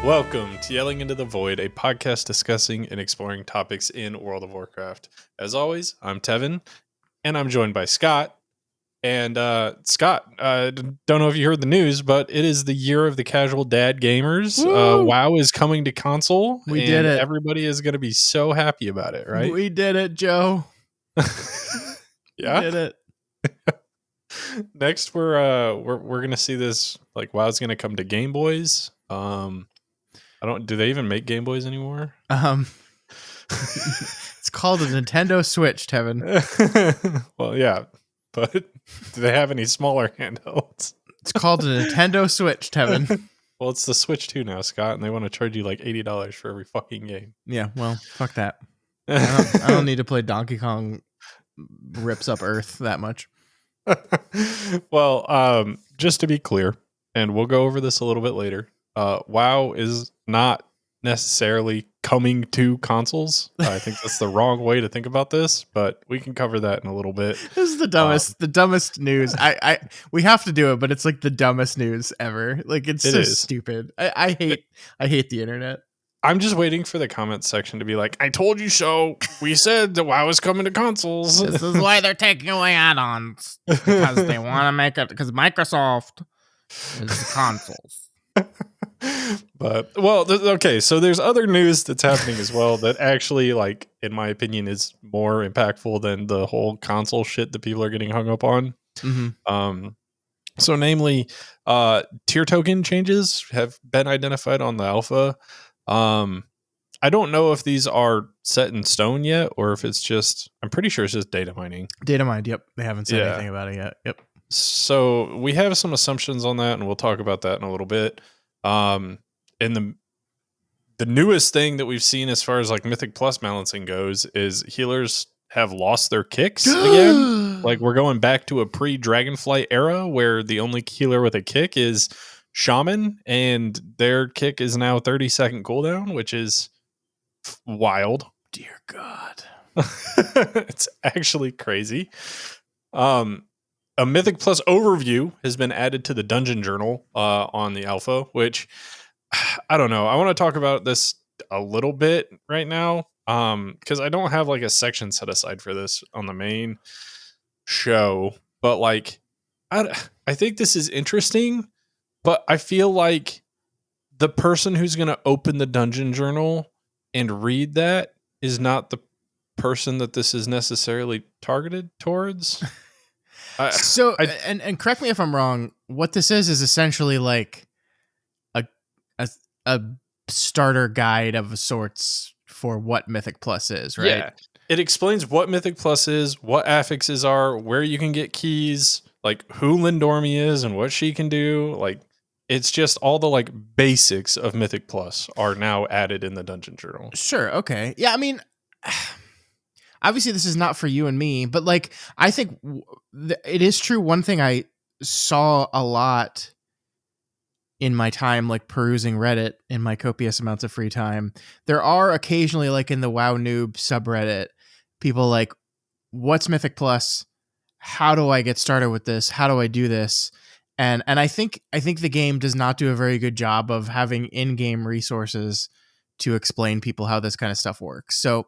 Welcome to Yelling Into the Void, a podcast discussing and exploring topics in World of Warcraft. As always, I'm Tevin, and I'm joined by Scott. And Scott, don't know if you heard the news, but it is the year of the casual dad gamers. WoW is coming to console, We and did it. everybody is going to be so happy about it, right? We did it, Joe. Yeah, We did it. Next, we're gonna see this. Like, WoW's gonna come to Game Boys. Do they even make Game Boys anymore? It's called a Nintendo Switch, Tevin. Well, yeah, but do they have any smaller handhelds? It's called a Nintendo Switch, Tevin. Well, it's the Switch 2 now, Scott, and they want to charge you like $80 for every fucking game. Yeah, well, fuck that. I don't need to play Donkey Kong rips up Earth that much. Well, just to be clear, and we'll go over this a little bit later, WoW is not necessarily coming to consoles. I think that's the wrong way to think about this, but we can cover that in a little bit. This is the dumbest news. We have to do it, but it's like the dumbest news ever. Like it's so stupid. I hate the internet. I'm just waiting for the comments section to be like, I told you so. We said that WoW is coming to consoles. This is why they're taking away add-ons. Because they want to make it, because Microsoft is the consoles. But, well, okay, so there's other news that's happening as well that actually, like, in my opinion, is more impactful than the whole console shit that people are getting hung up on. Mm-hmm. So namely, tier token changes have been identified on the alpha. I don't know if these are set in stone yet, or if it's just, I'm pretty sure it's just data mining. Data mined, yep. They haven't said anything about it yet. Yep. So we have some assumptions on that, and we'll talk about that in a little bit. And the newest thing that we've seen as far as like Mythic Plus balancing goes is healers have lost their kicks again. Like, we're going back to a pre-Dragonflight era where the only healer with a kick is Shaman, and their kick is now 30-second cooldown, which is wild. Dear God. It's actually crazy. A Mythic Plus overview has been added to the Dungeon Journal on the alpha, which I don't know. I want to talk about this a little bit right now because I don't have like a section set aside for this on the main show. But like, I think this is interesting, but I feel like the person who's going to open the Dungeon Journal and read that is not the person that this is necessarily targeted towards. And correct me if I'm wrong, what this is essentially like a starter guide of sorts for what Mythic Plus is, right? Yeah. It explains what Mythic Plus is, what affixes are, where you can get keys, like who Lindormi is and what she can do. Like, it's just all the like basics of Mythic Plus are now added in the Dungeon Journal. Sure. Okay. Yeah. I mean, obviously this is not for you and me, but like, I think it is true. One thing I saw a lot in my time, like perusing Reddit in my copious amounts of free time, there are occasionally, like in the WoW Noob subreddit, people like, what's Mythic Plus? How do I get started with this? How do I do this? And I think the game does not do a very good job of having in-game resources to explain people how this kind of stuff works. So,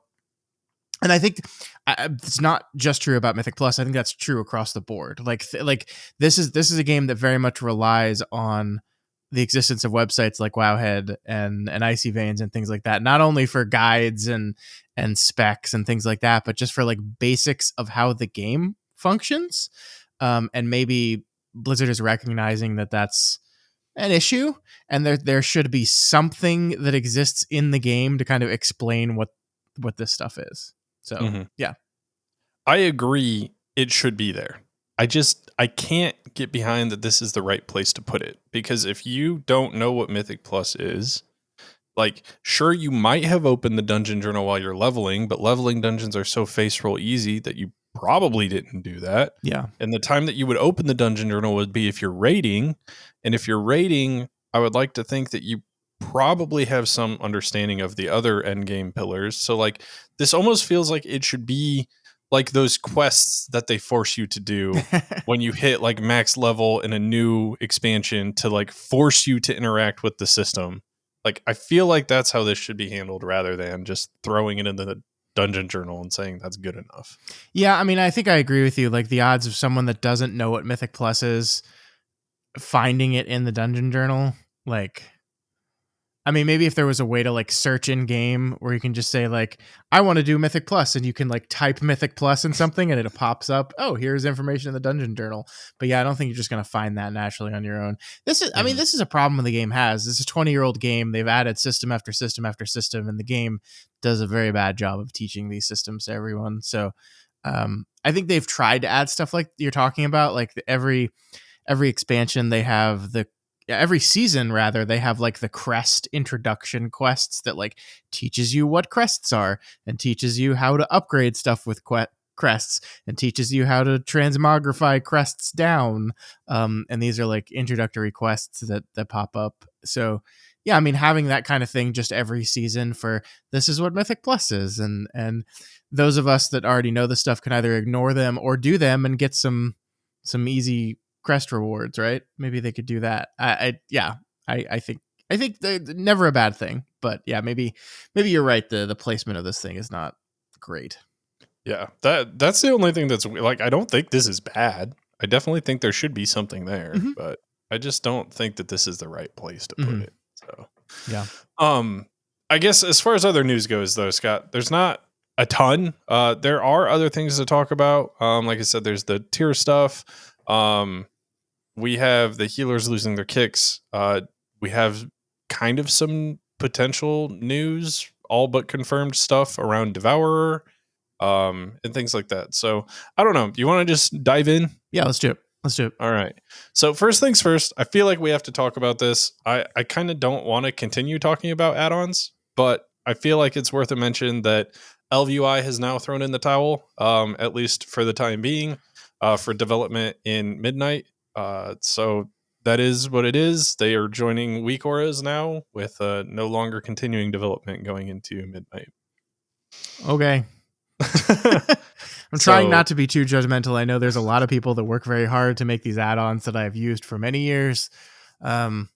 and I think it's not just true about Mythic Plus. I think that's true across the board. Like this is a game that very much relies on the existence of websites like Wowhead and Icy Veins and things like that, not only for guides and specs and things like that, but just for like basics of how the game functions. And maybe Blizzard is recognizing that that's an issue, and there should be something that exists in the game to kind of explain what this stuff is. So, yeah. I agree it should be there. I can't get behind that this is the right place to put it, because if you don't know what Mythic Plus is, like, sure, you might have opened the Dungeon Journal while you're leveling, but leveling dungeons are so face roll easy that you probably didn't do that. Yeah. And the time that you would open the Dungeon Journal would be if you're raiding. And if you're raiding, I would like to think that you probably have some understanding of the other endgame pillars. So like, this almost feels like it should be like those quests that they force you to do when you hit like max level in a new expansion to like force you to interact with the system. Like, I feel like that's how this should be handled rather than just throwing it into the dungeon journal and saying that's good enough. Yeah, I mean, I think I agree with you. Like the odds of someone that doesn't know what Mythic Plus is finding it in the dungeon journal, like, I mean, maybe if there was a way to like search in game where you can just say like, I want to do Mythic Plus, and you can like type Mythic Plus in something and it pops up. Oh, here's information in the dungeon journal. But yeah, I don't think you're just gonna find that naturally on your own. This is, I mean, Mhm. this is a problem the game has. This is a 20-year-old game. They've added system after system after system, and the game does a very bad job of teaching these systems to everyone. So, I think they've tried to add stuff like you're talking about, like every expansion they have the every season rather they have like the crest introduction quests that like teaches you what crests are and teaches you how to upgrade stuff with crests and teaches you how to transmogrify crests down, and these are like introductory quests that pop up. So yeah, I mean, having that kind of thing just every season for this is what Mythic Plus is, and those of us that already know the stuff can either ignore them or do them and get some easy crest rewards, right? Maybe they could do that. Yeah, I think never a bad thing, but yeah, maybe you're right. The placement of this thing is not great. Yeah, that's the only thing that's like, I don't think this is bad. I definitely think there should be something there, Hmm. but I just don't think that this is the right place to put Hmm. it. So, Yeah. um, I guess as far as other news goes, though, Scott, there's not a ton. There are other things to talk about. Like I said, there's the tier stuff. Um, we have the healers losing their kicks. We have kind of some potential news, all but confirmed stuff around Devourer, and things like that. So I don't know. You want to just dive in? Yeah, let's do it. Let's do it. All right. So first things first, I feel like we have to talk about this. I kind of don't want to continue talking about add-ons, but I feel like it's worth a mention that LVUI has now thrown in the towel, at least for the time being, for development in Midnight. So that is what it is. They are joining Weak Auras now with no longer continuing development going into Midnight. Okay. I'm trying So not to be too judgmental. I know there's a lot of people that work very hard to make these add-ons that I've used for many years. Um,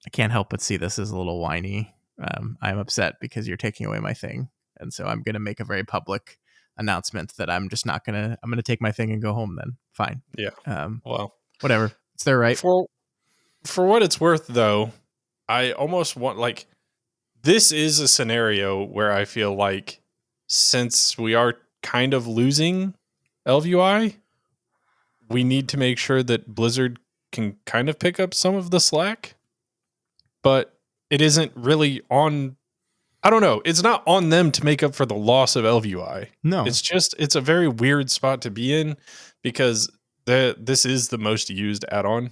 I can't help but see this as a little whiny. I'm upset because you're taking away my thing, and so I'm going to make a very public announcement that I'm just not gonna. I'm going to take my thing and go home. Then fine. yeah, Um, well, whatever. It's their right. for for what it's worth, though, I almost want, like, this is a scenario where I feel like, since we are kind of losing LVUI, we need to make sure that Blizzard can kind of pick up some of the slack, but it isn't really on. I don't know. It's not on them to make up for the loss of LVUI. No. It's a very weird spot to be in because this is the most used add-on.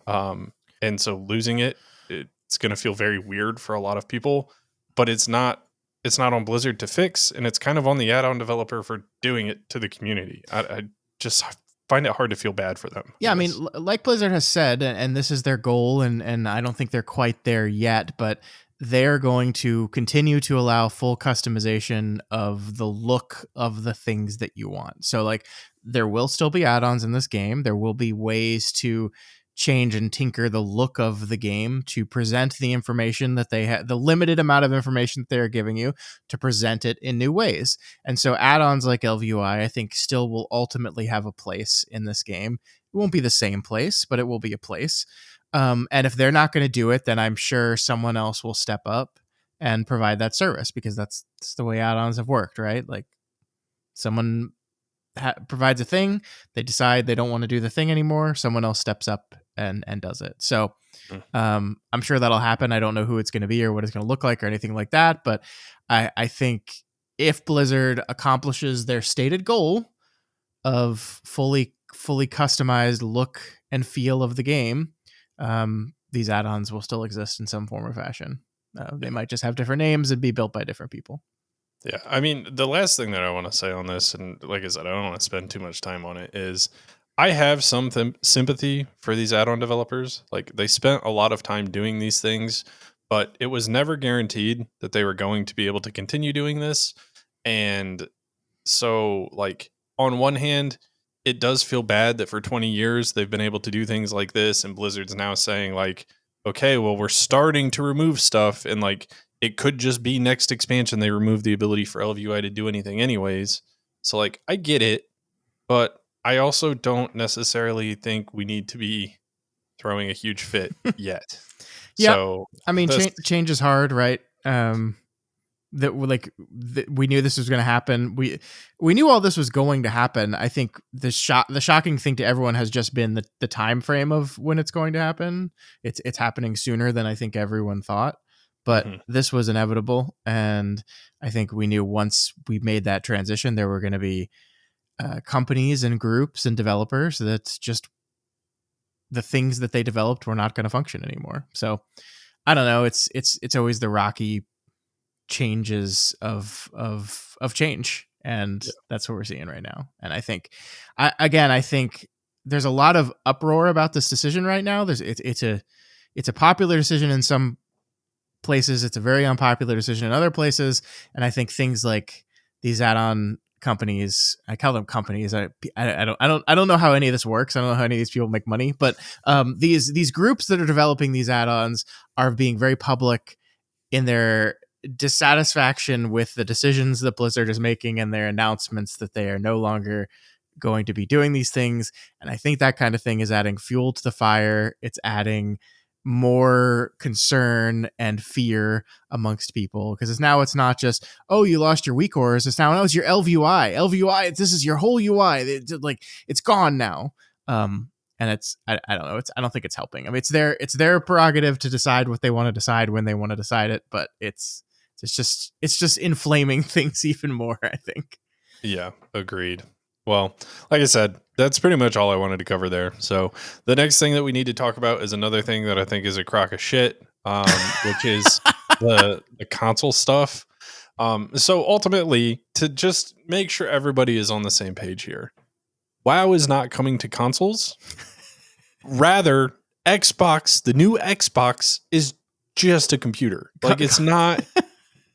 And so losing it's going to feel very weird for a lot of people, but it's not on Blizzard to fix, and it's kind of on the add-on developer for doing it to the community. I just find it hard to feel bad for them. Yeah, I mean, like Blizzard has said, and this is their goal, and I don't think they're quite there yet, but they're going to continue to allow full customization of the look of the things that you want. So, like, there will still be add-ons in this game. There will be ways to change and tinker the look of the game to present the information that they have, the limited amount of information that they're giving you, to present it in new ways. And so add-ons like LVUI, I think, still will ultimately have a place in this game. It won't be the same place, but it will be a place. And if they're not going to do it, then I'm sure someone else will step up and provide that service, because that's the way add-ons have worked, right? Like, someone provides a thing, they decide they don't want to do the thing anymore, someone else steps up and does it. So Mm. I'm sure that'll happen. I don't know who it's going to be or what it's going to look like or anything like that, but I think if Blizzard accomplishes their stated goal of fully customized look and feel of the game, these add-ons will still exist in some form or fashion. They might just have different names and be built by different people. Yeah, I mean, the last thing that I want to say on this, and like I said, I don't want to spend too much time on it, is I have some sympathy for these add-on developers. Like, they spent a lot of time doing these things, but it was never guaranteed that they were going to be able to continue doing this. And so, like, on one hand, it does feel bad that for 20 years they've been able to do things like this, and Blizzard's now saying, like, okay, well, we're starting to remove stuff, and like it could just be next expansion they remove the ability for LVUI to do anything anyways. So like I get it, but I also don't necessarily think we need to be throwing a huge fit yet. Yeah, So I mean, that's change is hard, right? That we knew this was going to happen. We knew all this was going to happen. I think the shocking thing to everyone has just been the time frame of when it's going to happen. It's happening sooner than I think everyone thought, but mhm. this was inevitable, and I think we knew once we made that transition, there were going to be companies and groups and developers that just the things that they developed were not going to function anymore. So I don't know. It's always the rocky changes of change, and Yeah. that's what we're seeing right now. And I think there's a lot of uproar about this decision right now. It's a popular decision in some places, it's a very unpopular decision in other places, and I think things like these add-on companies, I call them companies, I don't know how any of this works, I don't know how any of these people make money, but these groups that are developing these add-ons are being very public in their dissatisfaction with the decisions that Blizzard is making and their announcements that they are no longer going to be doing these things. And I think that kind of thing is adding fuel to the fire. It's adding more concern and fear amongst people because now it's not just, oh, you lost your weak ores. It's now, oh, it's your LVUI. This is your whole UI. It's gone now. And I don't know. I don't think it's helping. I mean, it's their prerogative to decide what they want to decide when they want to decide it, but it's just inflaming things even more, I think. Yeah, agreed. Well, like I said, that's pretty much all I wanted to cover there. So the next thing that we need to talk about is another thing that I think is a crock of shit, which is the console stuff. So ultimately, to just make sure everybody is on the same page here, WoW is not coming to consoles. Rather, Xbox, the new Xbox, is just a computer. Like it's not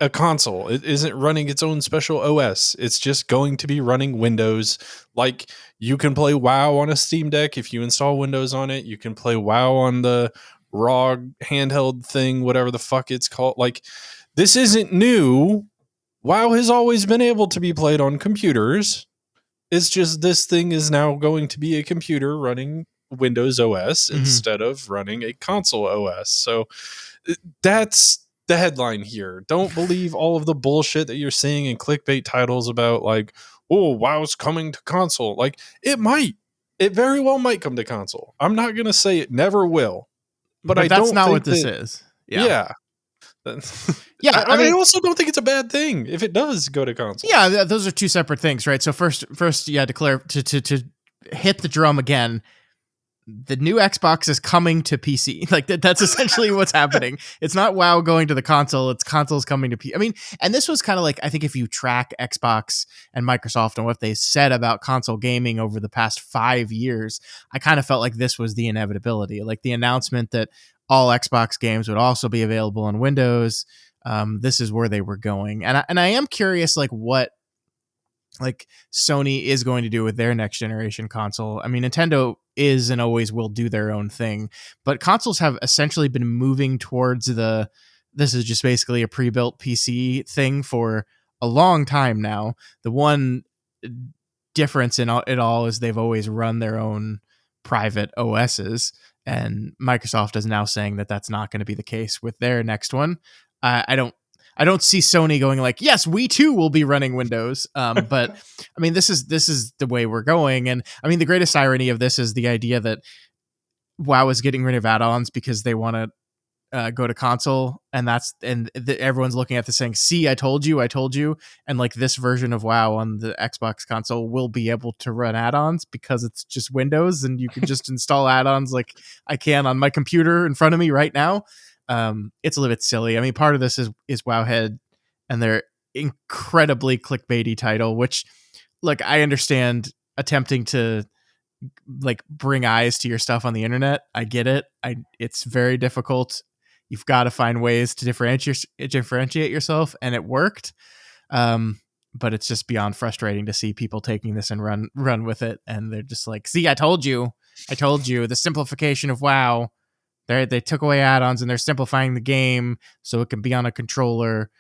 a console. It isn't running its own special OS. It's just going to be running Windows. Like you can play WoW on a Steam Deck if you install Windows on it. You can play WoW on the ROG handheld thing, whatever the fuck it's called. Like this isn't new. WoW has always been able to be played on computers. It's just this thing is now going to be a computer running Windows OS Mm-hmm. instead of running a console OS. So that's the headline here. Don't believe all of the bullshit that you're seeing in clickbait titles about like, oh, WoW's coming to console. Like it might. It very well might come to console. I'm not going to say it never will, but I But that's don't not what think this that, is. Yeah. yeah. Yeah. I I mean, also don't think it's a bad thing if it does go to console. yeah, those are two separate things, right? So first, yeah, declare to hit the drum again. The new Xbox is coming to PC. Like that's essentially what's happening. It's not WoW going to the console. It's consoles coming to PC. I mean, and this was kind of like, I think if you track Xbox and Microsoft and what they said about console gaming over the past 5 years, I kind of felt like this was the inevitability. Like the announcement that all Xbox games would also be available on Windows. This is where they were going. And I am curious, like what like Sony is going to do with their next generation console. I mean, Nintendo is and always will do their own thing, but consoles have essentially been moving towards this is just basically a pre-built PC thing for a long time now. The one difference in it all is they've always run their own private OSs, and Microsoft is now saying that that's not going to be the case with their next one. I don't I don't see Sony going like, yes, we too will be running Windows. But I mean, this is the way we're going. And I mean, the greatest irony of this is the idea that WoW is getting rid of add-ons because they want to go to console, and everyone's looking at this saying, "See, I told you," and like this version of WoW on the Xbox console will be able to run add-ons because it's just Windows, and you can just install add-ons like I can on my computer in front of me right now. It's a little bit silly. I mean, part of this is Wowhead and their incredibly clickbaity title, which, look, I understand attempting to like bring eyes to your stuff on the internet. I get it. It's very difficult. You've got to find ways to differentiate yourself, and it worked. But it's just beyond frustrating to see people taking this and run with it, and they're just like, "See, I told you, the simplification of WoW." They took away add-ons and they're simplifying the game so it can be on a controller.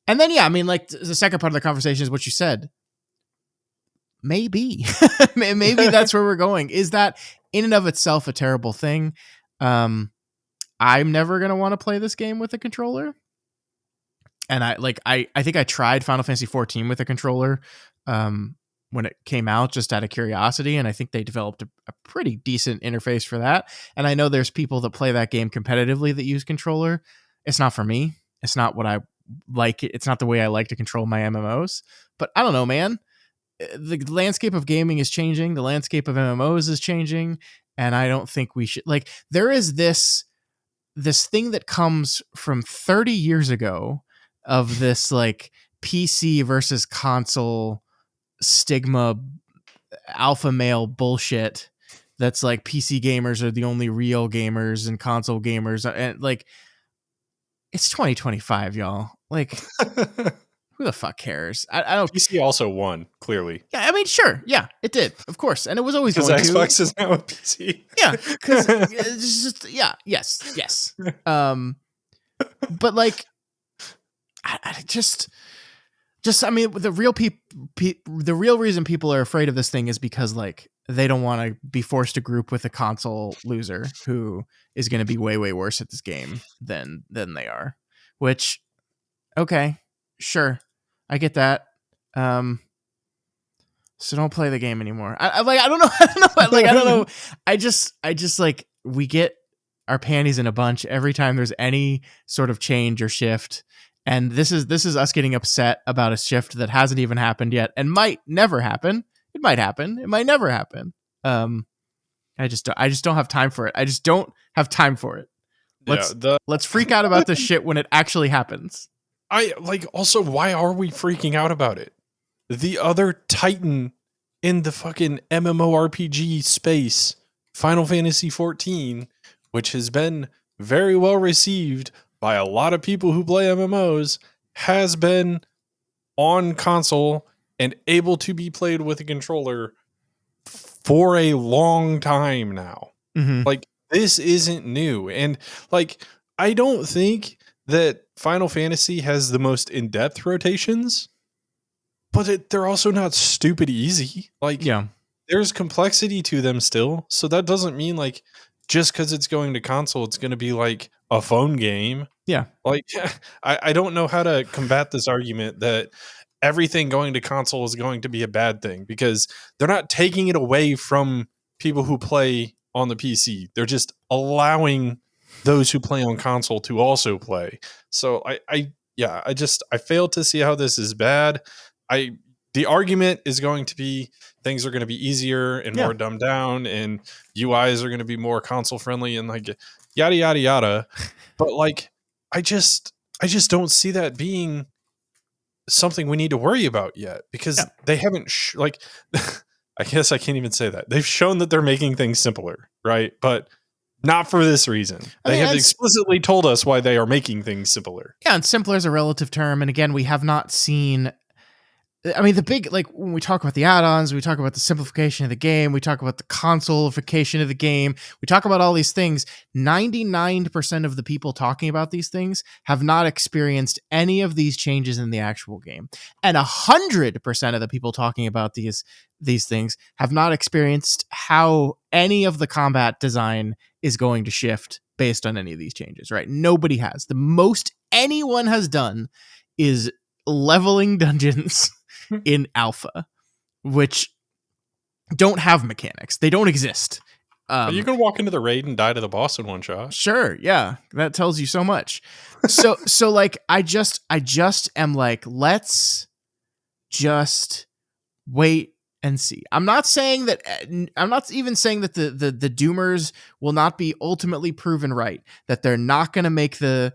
And then, yeah, I mean, like the second part of the conversation is what you said. Maybe, maybe that's where we're going. Is that in and of itself a terrible thing? I'm never going to want to play this game with a controller. And I think I tried Final Fantasy 14 with a controller when it came out, just out of curiosity. And I think they developed a pretty decent interface for that. And I know there's people that play that game competitively that use controller. It's not for me. It's not what I like. It's not the way I like to control my MMOs. But I don't know, man. The landscape of gaming is changing. The landscape of MMOs is changing. And I don't think we should, like, there is this thing that comes from 30 years ago of this like PC versus console stigma alpha male bullshit that's like PC gamers are the only real gamers and console gamers, and like it's 2025, y'all. Like who the fuck cares? I don't. PC also won, clearly. Yeah, I mean, sure, yeah, it did, of course, and it was always because going Xbox to. is now a PC. Yeah, because it's just yes. But like, I just I mean, the real the real reason people are afraid of this thing is because like they don't want to be forced to group with a console loser who is going to be way worse at this game than they are. Which, okay, sure, I get that. So don't play the game anymore. I don't know. Like, I don't know. I just like, we get our panties in a bunch every time there's any sort of change or shift. And this is us getting upset about a shift that hasn't even happened yet and might never happen. It might happen. It might never happen. I just don't have time for it. I just don't have time for it. Let's freak out about this shit when it actually happens. I like, also, why are we freaking out about it? The other titan in the fucking MMORPG space, Final Fantasy 14, which has been very well received by a lot of people who play MMOs, has been on console and able to be played with a controller for a long time now. Mm-hmm. Like, this isn't new. And like, I don't think that Final Fantasy has the most in-depth rotations, but they're also not stupid easy. Like, yeah, there's complexity to them still. So that doesn't mean like just because it's going to console, it's going to be like a phone game. Yeah. Like, I don't know how to combat this argument that everything going to console is going to be a bad thing, because they're not taking it away from people who play on the PC. They're just allowing those who play on console to also play. So I fail to see how this is bad. The argument is going to be things are going to be easier and more dumbed down, and UIs are going to be more console friendly, and like yada yada yada. But like, I just don't see that being something we need to worry about yet, because they haven't like I guess I can't even say that. They've shown that they're making things simpler, right? But not for this reason. They have explicitly told us why they are making things simpler. Yeah, and simpler is a relative term. And again, we have not seen, I mean, the big, like, when we talk about the add-ons, we talk about the simplification of the game, we talk about the consolification of the game, we talk about all these things. 99% of the people talking about these things have not experienced any of these changes in the actual game. And 100% of the people talking about these things have not experienced how any of the combat design is going to shift based on any of these changes, right? Nobody has. The most anyone has done is leveling dungeons in alpha, which don't have mechanics. They don't exist. You can walk into the raid and die to the boss in one shot. Sure, yeah, that tells you so much. So like, I just am like, let's just wait and see. I'm not even saying that the doomers will not be ultimately proven right, that they're not going to make the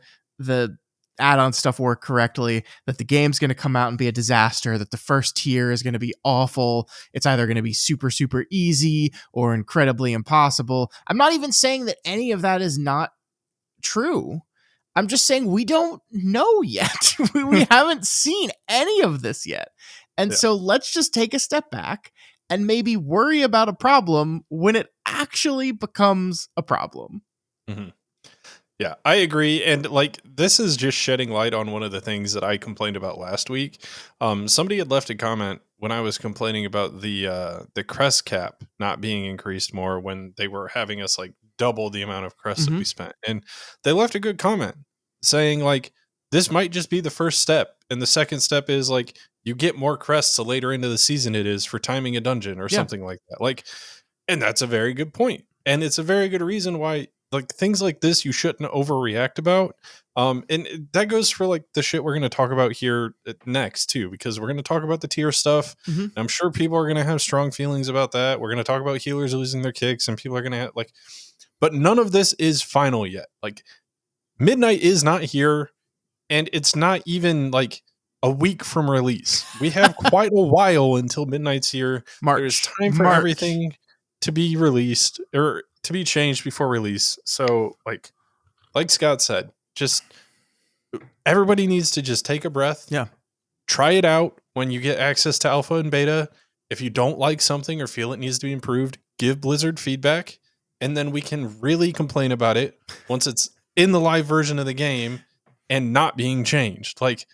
add-on stuff work correctly, that the game's going to come out and be a disaster, that the first tier is going to be awful. It's either going to be super, super easy or incredibly impossible. I'm not even saying that any of that is not true. I'm just saying we don't know yet. we haven't seen any of this yet. And so let's just take a step back and maybe worry about a problem when it actually becomes a problem. Mm-hmm. Yeah, I agree. And like this is just shedding light on one of the things that I complained about last week. Somebody had left a comment when I was complaining about the crest cap not being increased more when they were having us like double the amount of crests that Mm-hmm. we spent. And they left a good comment saying like this might just be the first step. And the second step is like you get more crests the later into the season it is for timing a dungeon or Yeah. something like that. Like, and that's a very good point. And it's a very good reason why like things like this you shouldn't overreact about. That goes for like the shit we're going to talk about here next too, because we're going to talk about the tier stuff. Mm-hmm. And I'm sure people are going to have strong feelings about that. We're going to talk about healers losing their kicks, and people are going to have like, but none of this is final yet. Like midnight is not here, and it's not even like a week from release. We have quite a while until midnight's here. There's time for March. everything to be released or to be changed before release. So like Scott said, just everybody needs to just take a breath, Yeah. try it out when you get access to alpha and beta. If you don't like something or feel it needs to be improved, give Blizzard feedback, and then we can really complain about it once it's in the live version of the game and not being changed. Like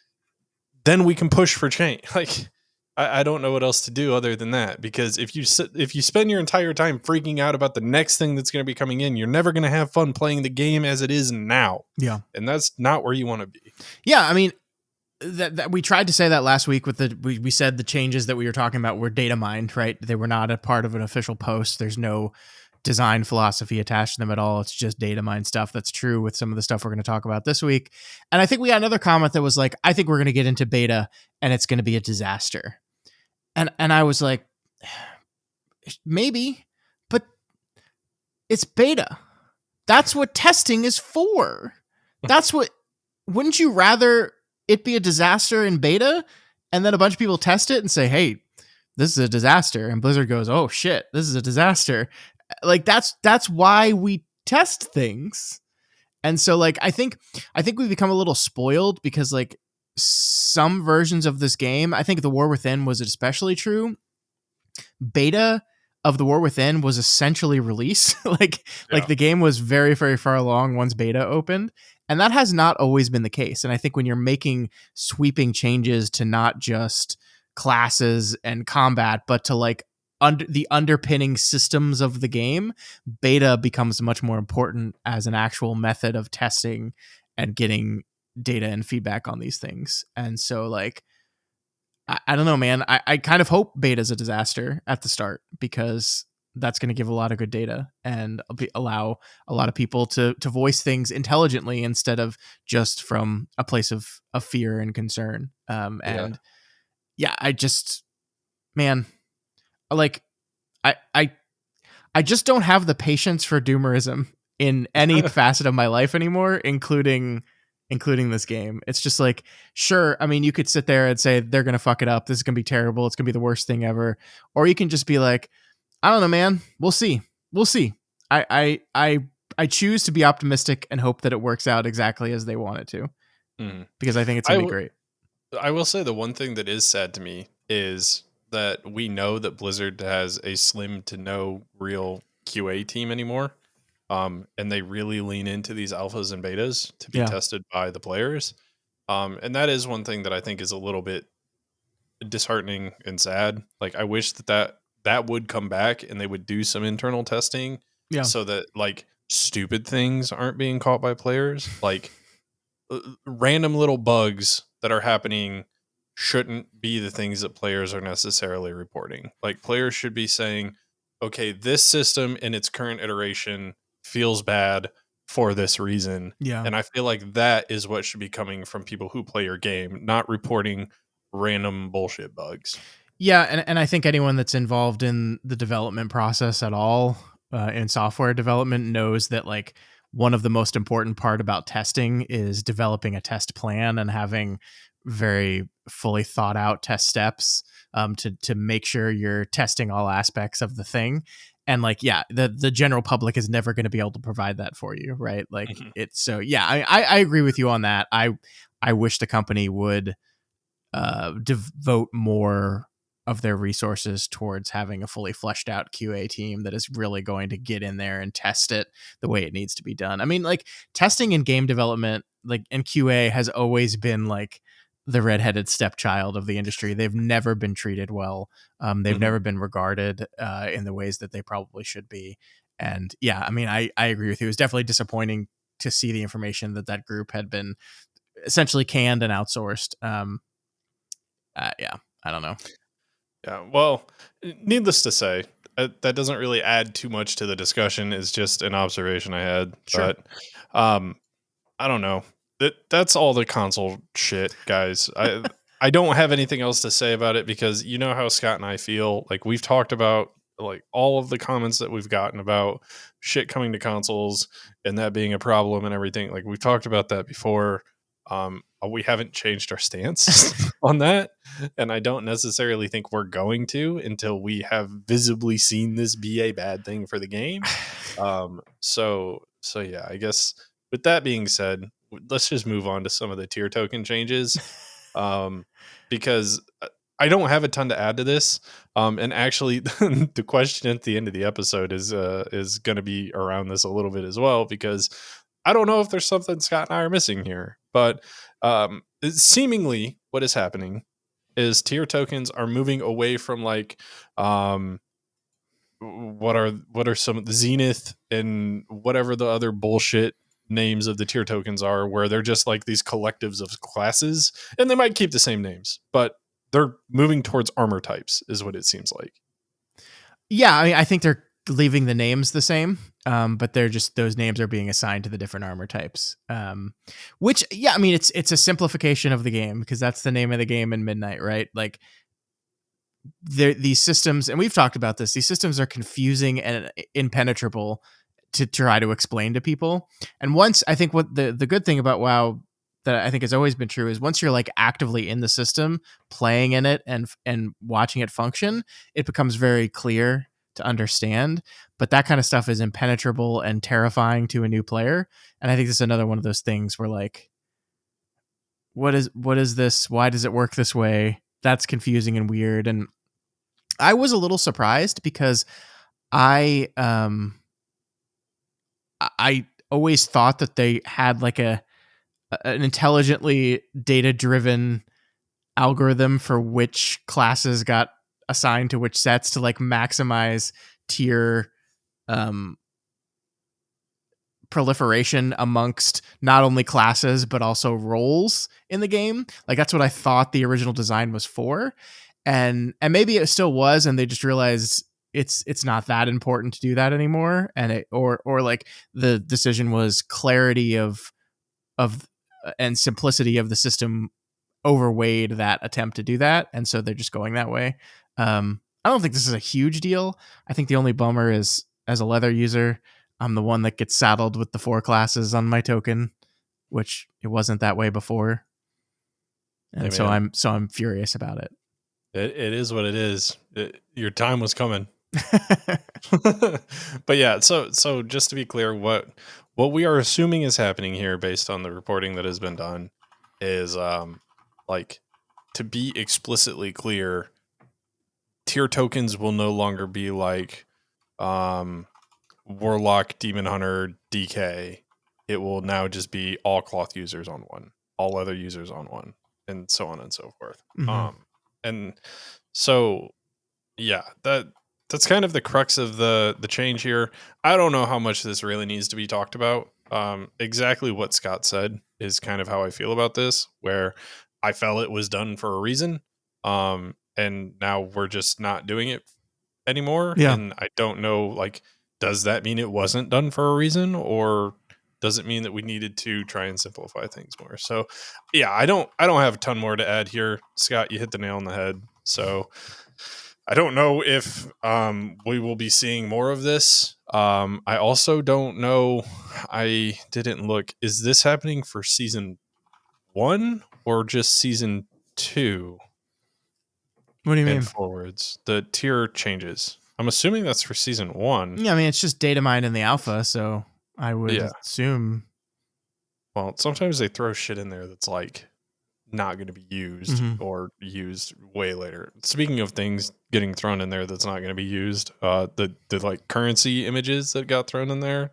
then we can push for change. Like I don't know what else to do other than that, because if you spend your entire time freaking out about the next thing that's going to be coming in, you're never going to have fun playing the game as it is now. Yeah. And that's not where you want to be. Yeah. I mean, that we tried to say that last week with we said the changes that we were talking about were data mined, right? They were not a part of an official post. There's no design philosophy attached to them at all. It's just data mine stuff. That's true with some of the stuff we're going to talk about this week. And I think we got another comment that was like, I think we're going to get into beta and it's going to be a disaster. And I was like, maybe, but it's beta. That's what testing is for. That's what, wouldn't you rather it be a disaster in beta and then a bunch of people test it and say, hey, this is a disaster, and Blizzard goes, oh shit, this is a disaster. Like that's why we test things. And so like I think we've become a little spoiled because like some versions of this game, I think the War Within was especially true. Beta of the War Within was essentially release. Like the game was very, very far along once beta opened. And that has not always been the case. And I think when you're making sweeping changes to not just classes and combat, but to like the underpinning systems of the game, beta becomes much more important as an actual method of testing and getting data and feedback on these things. And so like I don't know, man. I kind of hope beta's a disaster at the start because that's going to give a lot of good data and allow a lot of people to voice things intelligently instead of just from a place of fear and concern. And yeah, I just, man, like I I just don't have the patience for doomerism in any facet of my life anymore, including this game. It's just like, sure, I mean, you could sit there and say they're gonna fuck it up. This is gonna be terrible. It's gonna be the worst thing ever. Or you can just be like, I don't know, man. We'll see. We'll see. I choose to be optimistic and hope that it works out exactly as they want it to, because I think it's I, gonna be w- great. I will say the one thing that is sad to me is that we know that Blizzard has a slim to no real QA team anymore. And they really lean into these alphas and betas to be Yeah. tested by the players. And that is one thing that I think is a little bit disheartening and sad. Like I wish that would come back and they would do some internal testing Yeah. so that like stupid things aren't being caught by players. Like random little bugs that are happening shouldn't be the things that players are necessarily reporting. Like players should be saying, okay, this system in its current iteration feels bad for this reason. Yeah. And I feel like that is what should be coming from people who play your game, not reporting random bullshit bugs. Yeah, and I think anyone that's involved in the development process at all in software development knows that like one of the most important part about testing is developing a test plan and having very fully thought out test steps to make sure you're testing all aspects of the thing. And like, yeah, the general public is never going to be able to provide that for you, right? Like it's so yeah, I agree with you on that. I wish the company would devote more of their resources towards having a fully fleshed out QA team that is really going to get in there and test it the way it needs to be done. I mean, like testing in game development, like in QA has always been like the redheaded stepchild of the industry. They've never been treated well. They've Mhm. never been regarded in the ways that they probably should be. And yeah, I mean, I agree with you. It was definitely disappointing to see the information that that group had been essentially canned and outsourced. Yeah, I don't know. Yeah. Well, needless to say, that doesn't really add too much to the discussion. It's just an observation I had. Sure. But um, I don't know. That's all the console shit, guys. I don't have anything else to say about it because you know how Scott and I feel. Like we've talked about like all of the comments that we've gotten about shit coming to consoles and that being a problem and everything. Like we've talked about that before. We haven't changed our stance on that, and I don't necessarily think we're going to until we have visibly seen this be a bad thing for the game. So yeah, I guess with that being said, let's just move on to some of the tier token changes. Um, because I don't have a ton to add to this. And actually, the question at the end of the episode is going to be around this a little bit as well because I don't know if there's something Scott and I are missing here, but seemingly what is happening is tier tokens are moving away from like um what are some of the Zenith and whatever the other bullshit names of the tier tokens are, where they're just like these collectives of classes, and they might keep the same names, but they're moving towards armor types, is what it seems like. Yeah, I mean, I think they're leaving the names the same, but they're just those names are being assigned to the different armor types. Which, yeah, I mean, it's a simplification of the game because that's the name of the game in Midnight, right? Like these systems, and we've talked about this. These systems are confusing and impenetrable to try to explain to people. And once I think what the good thing about WoW that I think has always been true is once you're like actively in the system, playing in it and watching it function, it becomes very clear to understand. But that kind of stuff is impenetrable and terrifying to a new player. And I think this is another one of those things where like, what is this? Why does it work this way? That's confusing and weird. And I was a little surprised because I I always thought that they had like an intelligently data driven algorithm for which classes got assigned to which sets to like maximize tier um proliferation amongst not only classes but also roles in the game. Like that's what I thought the original design was for. And maybe it still was and they just realized it's not that important to do that anymore, and it or like the decision was clarity of and simplicity of the system overweighed that attempt to do that, and so they're just going that way. I don't think this is a huge deal. I think the only bummer is as a leather user, I'm the one that gets saddled with the 4 classes on my token, which it wasn't that way before, Hey and so man, I'm furious about it. it is what it is. Your time was coming. But yeah, so just to be clear, what we are assuming is happening here based on the reporting that has been done is like, to be explicitly clear, tier tokens will no longer be like um warlock, demon hunter, DK. It will now just be all cloth users on one, all other users on one, and so on and so forth. Hmm. And so yeah, that's kind of the crux of the change here. I don't know how much this really needs to be talked about. Exactly what Scott said is kind of how I feel about this, where I felt it was done for a reason. And now we're just not doing it anymore. Yeah. And I don't know, like, does that mean it wasn't done for a reason, or does it mean that we needed to try and simplify things more? So yeah, I don't have a ton more to add here. Scott, you hit the nail on the head. So I don't know if we will be seeing more of this. I also don't know. I didn't look. Is this happening for season 1 or just season 2 What do you and mean? forwards? The tier changes. I'm assuming that's for season 1. Yeah, I mean it's just data mined in the alpha, so I would Yeah. assume. Well, sometimes they throw shit in there that's like not going to be used Mm-hmm. or used way later. Speaking of things getting thrown in there that's not going to be used, the like currency images that got thrown in there,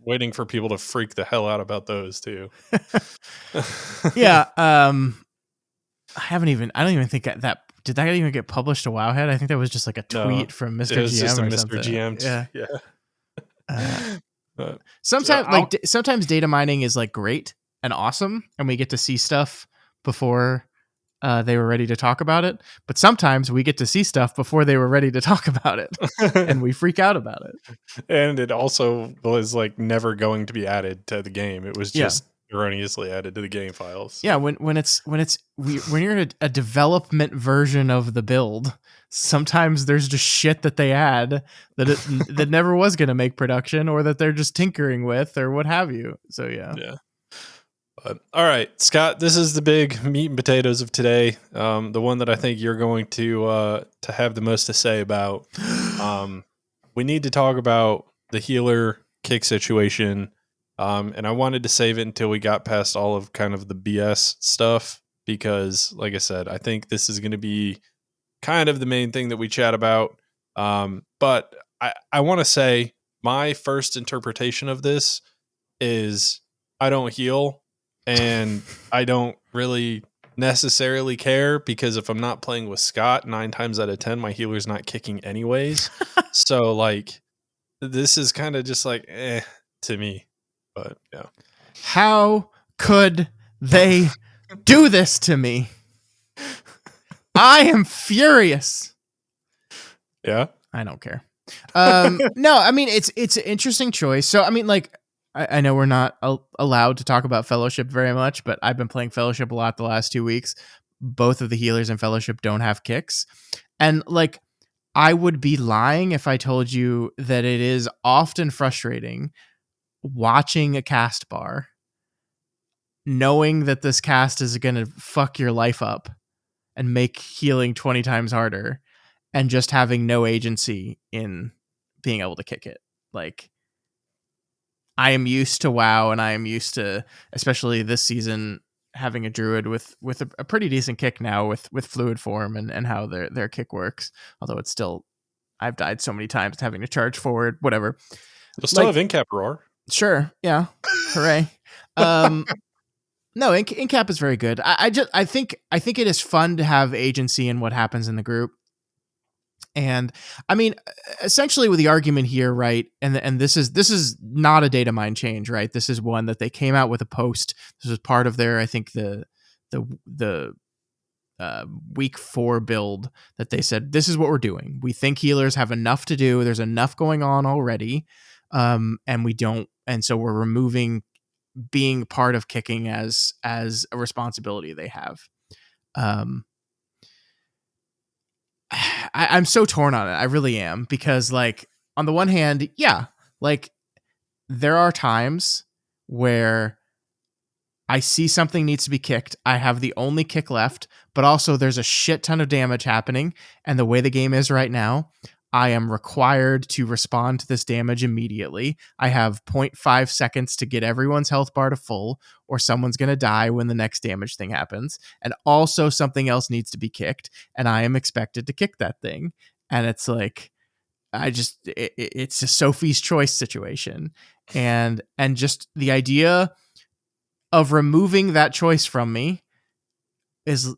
waiting for people to freak the hell out about those too. Yeah. I don't even think that did that even get published to Wowhead? I think that was just like a No, tweet from it Mr. was just GM a or Mr. something. GM. Yeah. Yeah. Uh, But, sometimes I'll, sometimes data mining is like great and awesome, and we get to see stuff before they were ready to talk about it. But sometimes we get to see stuff before they were ready to talk about it, and we freak out about it. and it also was like never going to be added to the game. It was Yeah. just erroneously added to the game files. Yeah, when you're in a development version of the build, sometimes there's just shit that they add that never was going to make production, or that they're just tinkering with, or what have you. So yeah. Yeah. But, all right, Scott, this is the big meat and potatoes of today. The one that I think you're going to have the most to say about. We need to talk about the healer kick situation. And I wanted to save it until we got past all of kind of the BS stuff because, like I said, I think this is going to be kind of the main thing that we chat about. But I want to say my first interpretation of this is I don't heal and I don't really necessarily care because if I'm not playing with Scott 9 times out of 10 my healer's not kicking anyways. So like this is kind of just like to me. But yeah. How could they do this to me? I am furious. Yeah. I don't care. No, I mean it's an interesting choice. So I mean, like I know we're not allowed to talk about Fellowship very much, but I've been playing Fellowship a lot the last 2 weeks. Both of the healers in Fellowship don't have kicks, and like I would be lying if I told you that it is often frustrating watching a cast bar, knowing that this cast is going to fuck your life up and make healing 20 times harder, and just having no agency in being able to kick it. Like, I am used to WoW, and I am used to, especially this season, having a druid with a pretty decent kick now with fluid form and how their kick works. Although it's still, I've died so many times having to charge forward, whatever. You'll still Like, have in-cap roar. sure, yeah, hooray. No, in-cap is very good. I think it is fun to have agency in what happens in the group. And I mean, essentially with the argument here, right? And this is not a data mine change, right? This is one that they came out with a post. This was part of their, I think the week 4 build that they said, this is what we're doing. We think healers have enough to do. There's enough going on already. And we don't, and so we're removing being part of kicking as a responsibility they have. I'm so torn on it. I really am, because like on the one hand, yeah, like there are times where I see something needs to be kicked. I have the only kick left, but also there's a shit ton of damage happening. And the way the game is right now, I am required to respond to this damage immediately. I have 0.5 seconds to get everyone's health bar to full, or someone's going to die when the next damage thing happens. And also something else needs to be kicked, and I am expected to kick that thing. And it's like, it's a Sophie's choice situation. And just the idea of removing that choice from me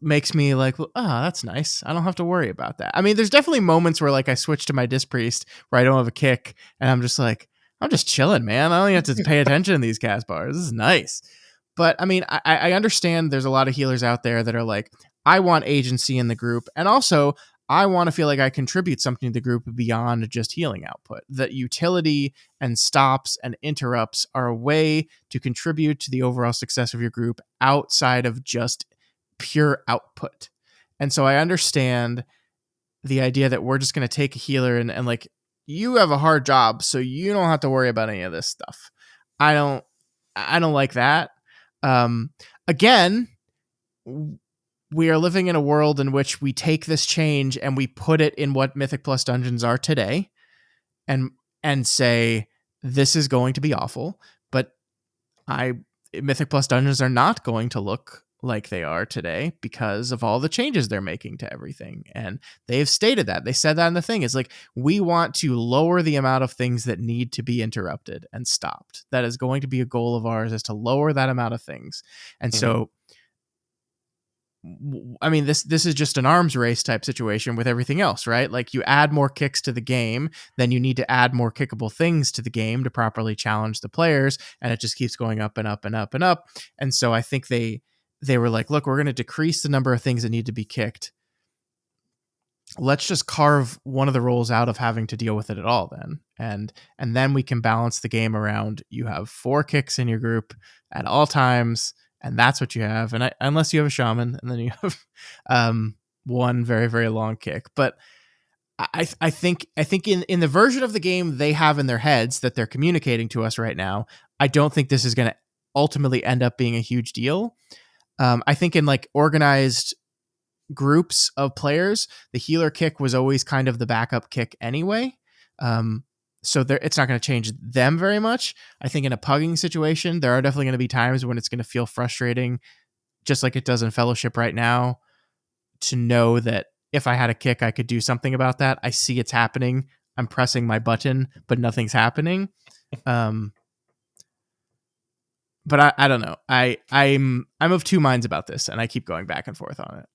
makes me like, oh, that's nice. I don't have to worry about that. I mean, there's definitely moments where like I switch to my Disc Priest where I don't have a kick, and I'm just like, I'm just chilling, man. I don't even have to pay attention to these cast bars. This is nice. But I mean, I understand there's a lot of healers out there that are like, I want agency in the group, and also I want to feel like I contribute something to the group beyond just healing output. That utility and stops and interrupts are a way to contribute to the overall success of your group outside of just pure output. And so I understand the idea that we're just going to take a healer and like, you have a hard job, so you don't have to worry about any of this stuff. I don't like that. Again, we are living in a world in which we take this change and we put it in what Mythic Plus dungeons are today, and say this is going to be awful. But Mythic Plus dungeons are not going to look like they are today because of all the changes they're making to everything. And they've stated that. They said that in the thing. It's like, we want to lower the amount of things that need to be interrupted and stopped. That is going to be a goal of ours, is to lower that amount of things. And Mhm. so, I mean, this is just an arms race type situation with everything else, right? Like, you add more kicks to the game, then you need to add more kickable things to the game to properly challenge the players, and it just keeps going up and up and up and up. And so I think they were like, look, we're going to decrease the number of things that need to be kicked. Let's just carve one of the roles out of having to deal with it at all then. And then we can balance the game around, you have 4 kicks in your group at all times, and that's what you have. And unless you have a shaman, and then you have one very, very long kick. But I think in the version of the game they have in their heads that they're communicating to us right now, I don't think this is going to ultimately end up being a huge deal. I think in like organized groups of players, the healer kick was always kind of the backup kick anyway. So it's not going to change them very much. I think in a pugging situation, there are definitely going to be times when it's going to feel frustrating, just like it does in Fellowship right now, to know that if I had a kick, I could do something about that. I see it's happening. I'm pressing my button, but nothing's happening. But I don't know. I'm of two minds about this, and I keep going back and forth on it.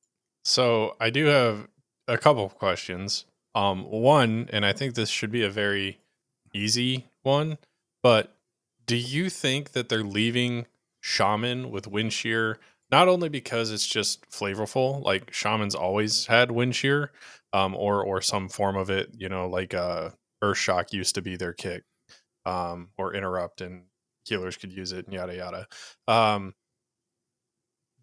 So I do have a couple of questions. One, and I think this should be a very easy one, but do you think that they're leaving Shaman with Wind Shear not only because it's just flavorful, like Shaman's always had Wind Shear, or some form of it, like Earth Shock used to be their kick, or Interrupt, and healers could use it, and yada yada. Um,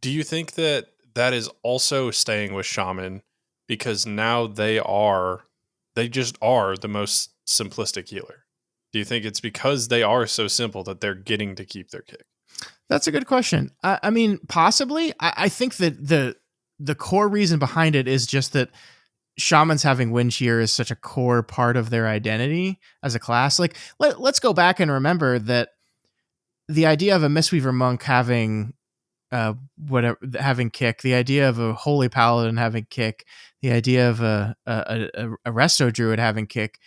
do you think that that is also staying with Shaman because now they just are the most simplistic healer? Do you think it's because they are so simple that they're getting to keep their kick? That's a good question. I mean, possibly. I think that the core reason behind it is just that shamans having wind shear is such a core part of their identity as a class. Like, let's go back and remember that the idea of a Mistweaver monk having whatever, having kick, the idea of a holy paladin having kick, the idea of a resto druid having kick,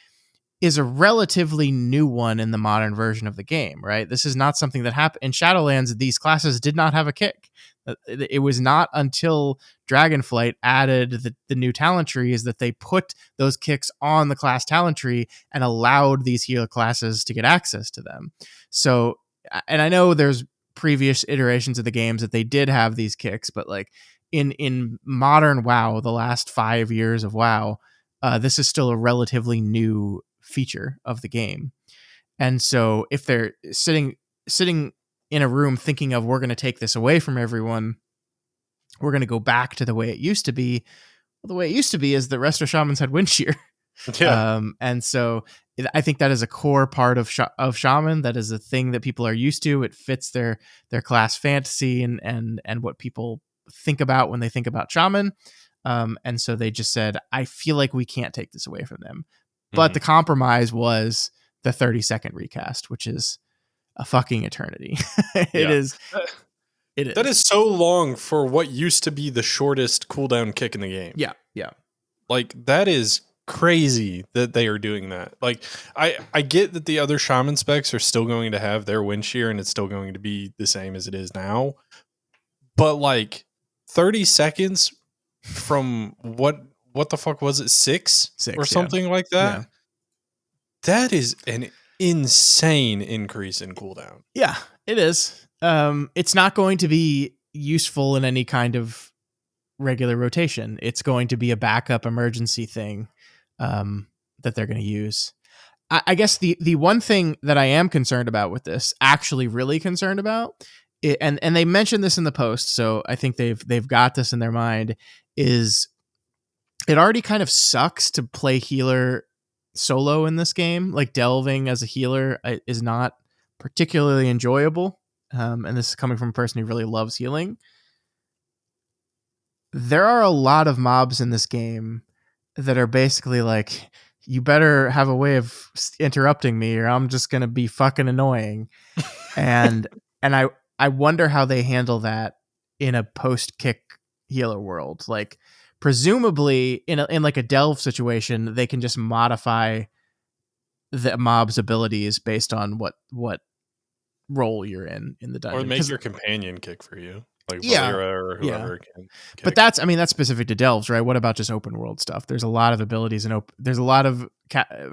is a relatively new one in the modern version of the game, right? This is not something that happened in Shadowlands. These classes did not have a kick. It was not until Dragonflight added the new talent trees that they put those kicks on the class talent tree and allowed these healer classes to get access to them. So, and I know there's previous iterations of the games that they did have these kicks, but like in modern WoW, the last 5 years of WoW, this is still a relatively new feature of the game. And so if they're sitting in a room thinking of, we're going to take this away from everyone, we're going to go back to the way it used to be. Well, the way it used to be is the Resto Shamans had wind shear. Yeah. And so I think that is a core part of Shaman. That is a thing that people are used to. It fits their class fantasy and what people think about when they think about Shaman. And so they just said, I feel like we can't take this away from them. But Mhm. the compromise was the 30-second recast, which is a fucking eternity. It Yeah. is. That It that is. is so long for what used to be the shortest cooldown kick in the game. Yeah. Yeah. Like, that is crazy that they are doing that. Like, I get that the other shaman specs are still going to have their wind shear and it's still going to be the same as it is now. But like 30 seconds from what the fuck was it, 6 or 6. Yeah. something like Yeah. that? That is an insane increase in cooldown. Yeah. It is. It's not going to be useful in any kind of regular rotation. It's going to be a backup emergency thing that they're going to use. I guess the one thing that I am concerned about with this, actually really concerned about, and they mentioned this in the post, so I think they've got this in their mind, is it already kind of sucks to play healer solo in this game. Like, delving as a healer is not particularly enjoyable. And this is coming from a person who really loves healing. There are a lot of mobs in this game that are basically like, you better have a way of interrupting me or I'm just going to be fucking annoying. And I wonder how they handle that in a post kick healer world. Like presumably in like a delve situation, they can just modify the mob's abilities based on what role you're in the Or dungeon. make Because your companion kick for you, like yeah, Valera or yeah. whoever can But kick. that's, I mean, that's specific to delves, right? What about just open world stuff? There's a lot of abilities and there's a lot of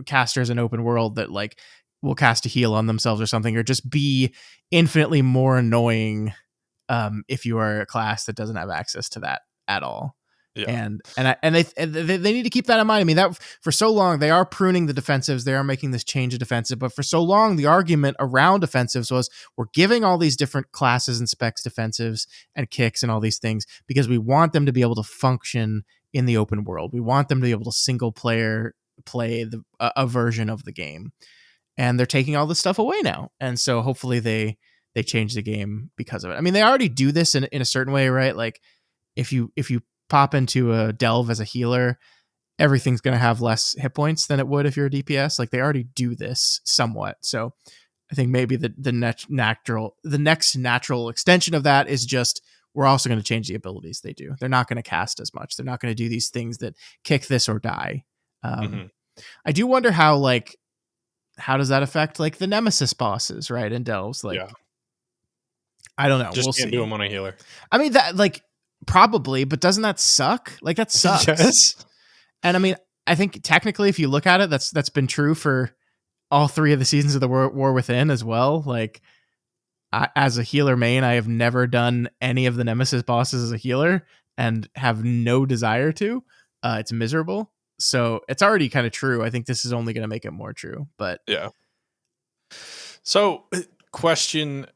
casters in open world that like will cast a heal on themselves or something, or just be infinitely more annoying if you are a class that doesn't have access to that at all. Yeah. And they need to keep that in mind. I mean, that for so long they are pruning the defensives, they are making this change of defensive, but for so long the argument around defensives was we're giving all these different classes and specs defensives and kicks and all these things because we want them to be able to function in the open world. We want them to be able to single player play a version of the game, and they're taking all this stuff away now. And so hopefully they change the game because of it. I mean, they already do this in a certain way, right? Like if you pop into a delve as a healer, everything's going to have less hit points than it would if you're a DPS. Like they already do this somewhat. So I think maybe the next natural extension of that is just we're also going to change the abilities they do. They're not going to cast as much. They're not going to do these things that kick this or die. Mm-hmm. I do wonder how does that affect like the nemesis bosses, right? In delves, like Yeah. I don't know. Just We'll can't do see. them on a healer. I mean that like probably, but doesn't that suck? Like that sucks. Yes. And I mean, I think technically, if you look at it, that's been true for all three of the seasons of the War Within as well. Like as a healer main, I have never done any of the nemesis bosses as a healer and have no desire to. It's miserable. So it's already kind of true. I think this is only going to make it more true. But Yeah. So, question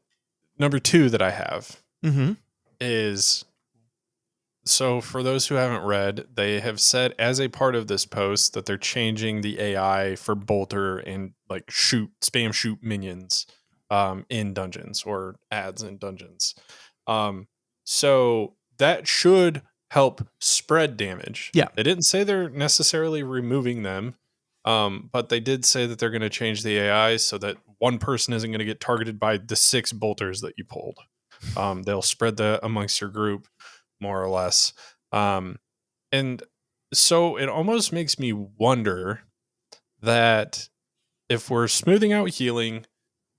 number 2 that I have is, so for those who haven't read, they have said as a part of this post that they're changing the AI for bolter and like spam shoot minions in dungeons or ads in dungeons. So that should help spread damage. yeah, They didn't say they're necessarily removing them, but they did say that they're going to change the AI so that one person isn't going to get targeted by the 6 bolters that you pulled. They'll spread that amongst your group more or less. And so it almost makes me wonder that if we're smoothing out healing,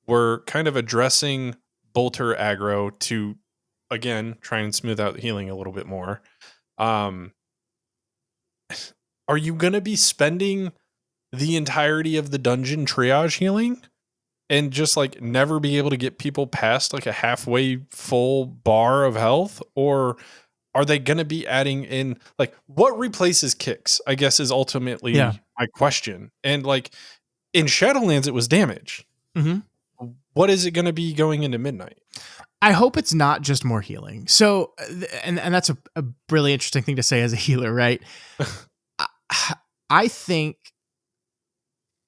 we're kind of addressing bolter aggro to, again, try and smooth out healing a little bit more. Are you going to be spending the entirety of the dungeon triage healing and just like never be able to get people past like a halfway full bar of health? Or are they going to be adding in like what replaces kicks, I guess, is ultimately my question. And like in Shadowlands, it was damage. Mm-hmm. What is it going to be going into Midnight? I hope it's not just more healing. So, and that's a really interesting thing to say as a healer, right? I think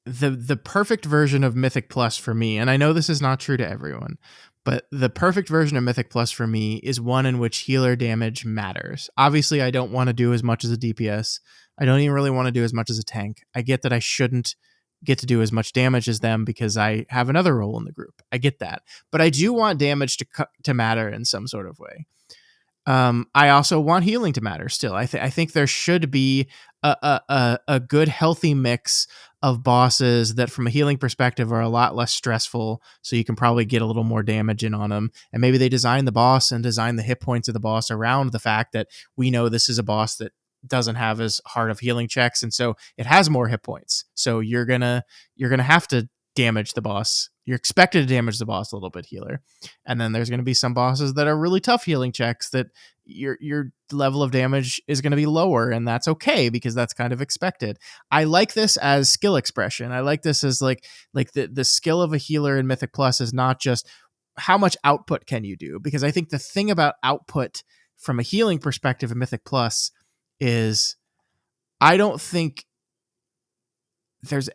the perfect version of Mythic Plus for me, and I know this is not true to everyone, but the perfect version of Mythic Plus for me is one in which healer damage matters. Obviously, I don't want to do as much as a DPS. I don't even really want to do as much as a tank. I get that I shouldn't get to do as much damage as them because I have another role in the group. I get that. But I do want damage to matter in some sort of way. I also want healing to matter still. I think there should be a good, healthy mix of bosses that from a healing perspective are a lot less stressful, so you can probably get a little more damage in on them. And maybe they design the boss and design the hit points of the boss around the fact that we know this is a boss that doesn't have as hard of healing checks, and so it has more hit points. So you're gonna have to damage the boss. You're expected to damage the boss a little bit, healer. And then there's going to be some bosses that are really tough healing checks that your level of damage is going to be lower, and that's okay because that's kind of expected. I like this as skill expression. I like this as like the skill of a healer in Mythic Plus is not just how much output can you do, because I think the thing about output from a healing perspective in Mythic Plus is I don't think there's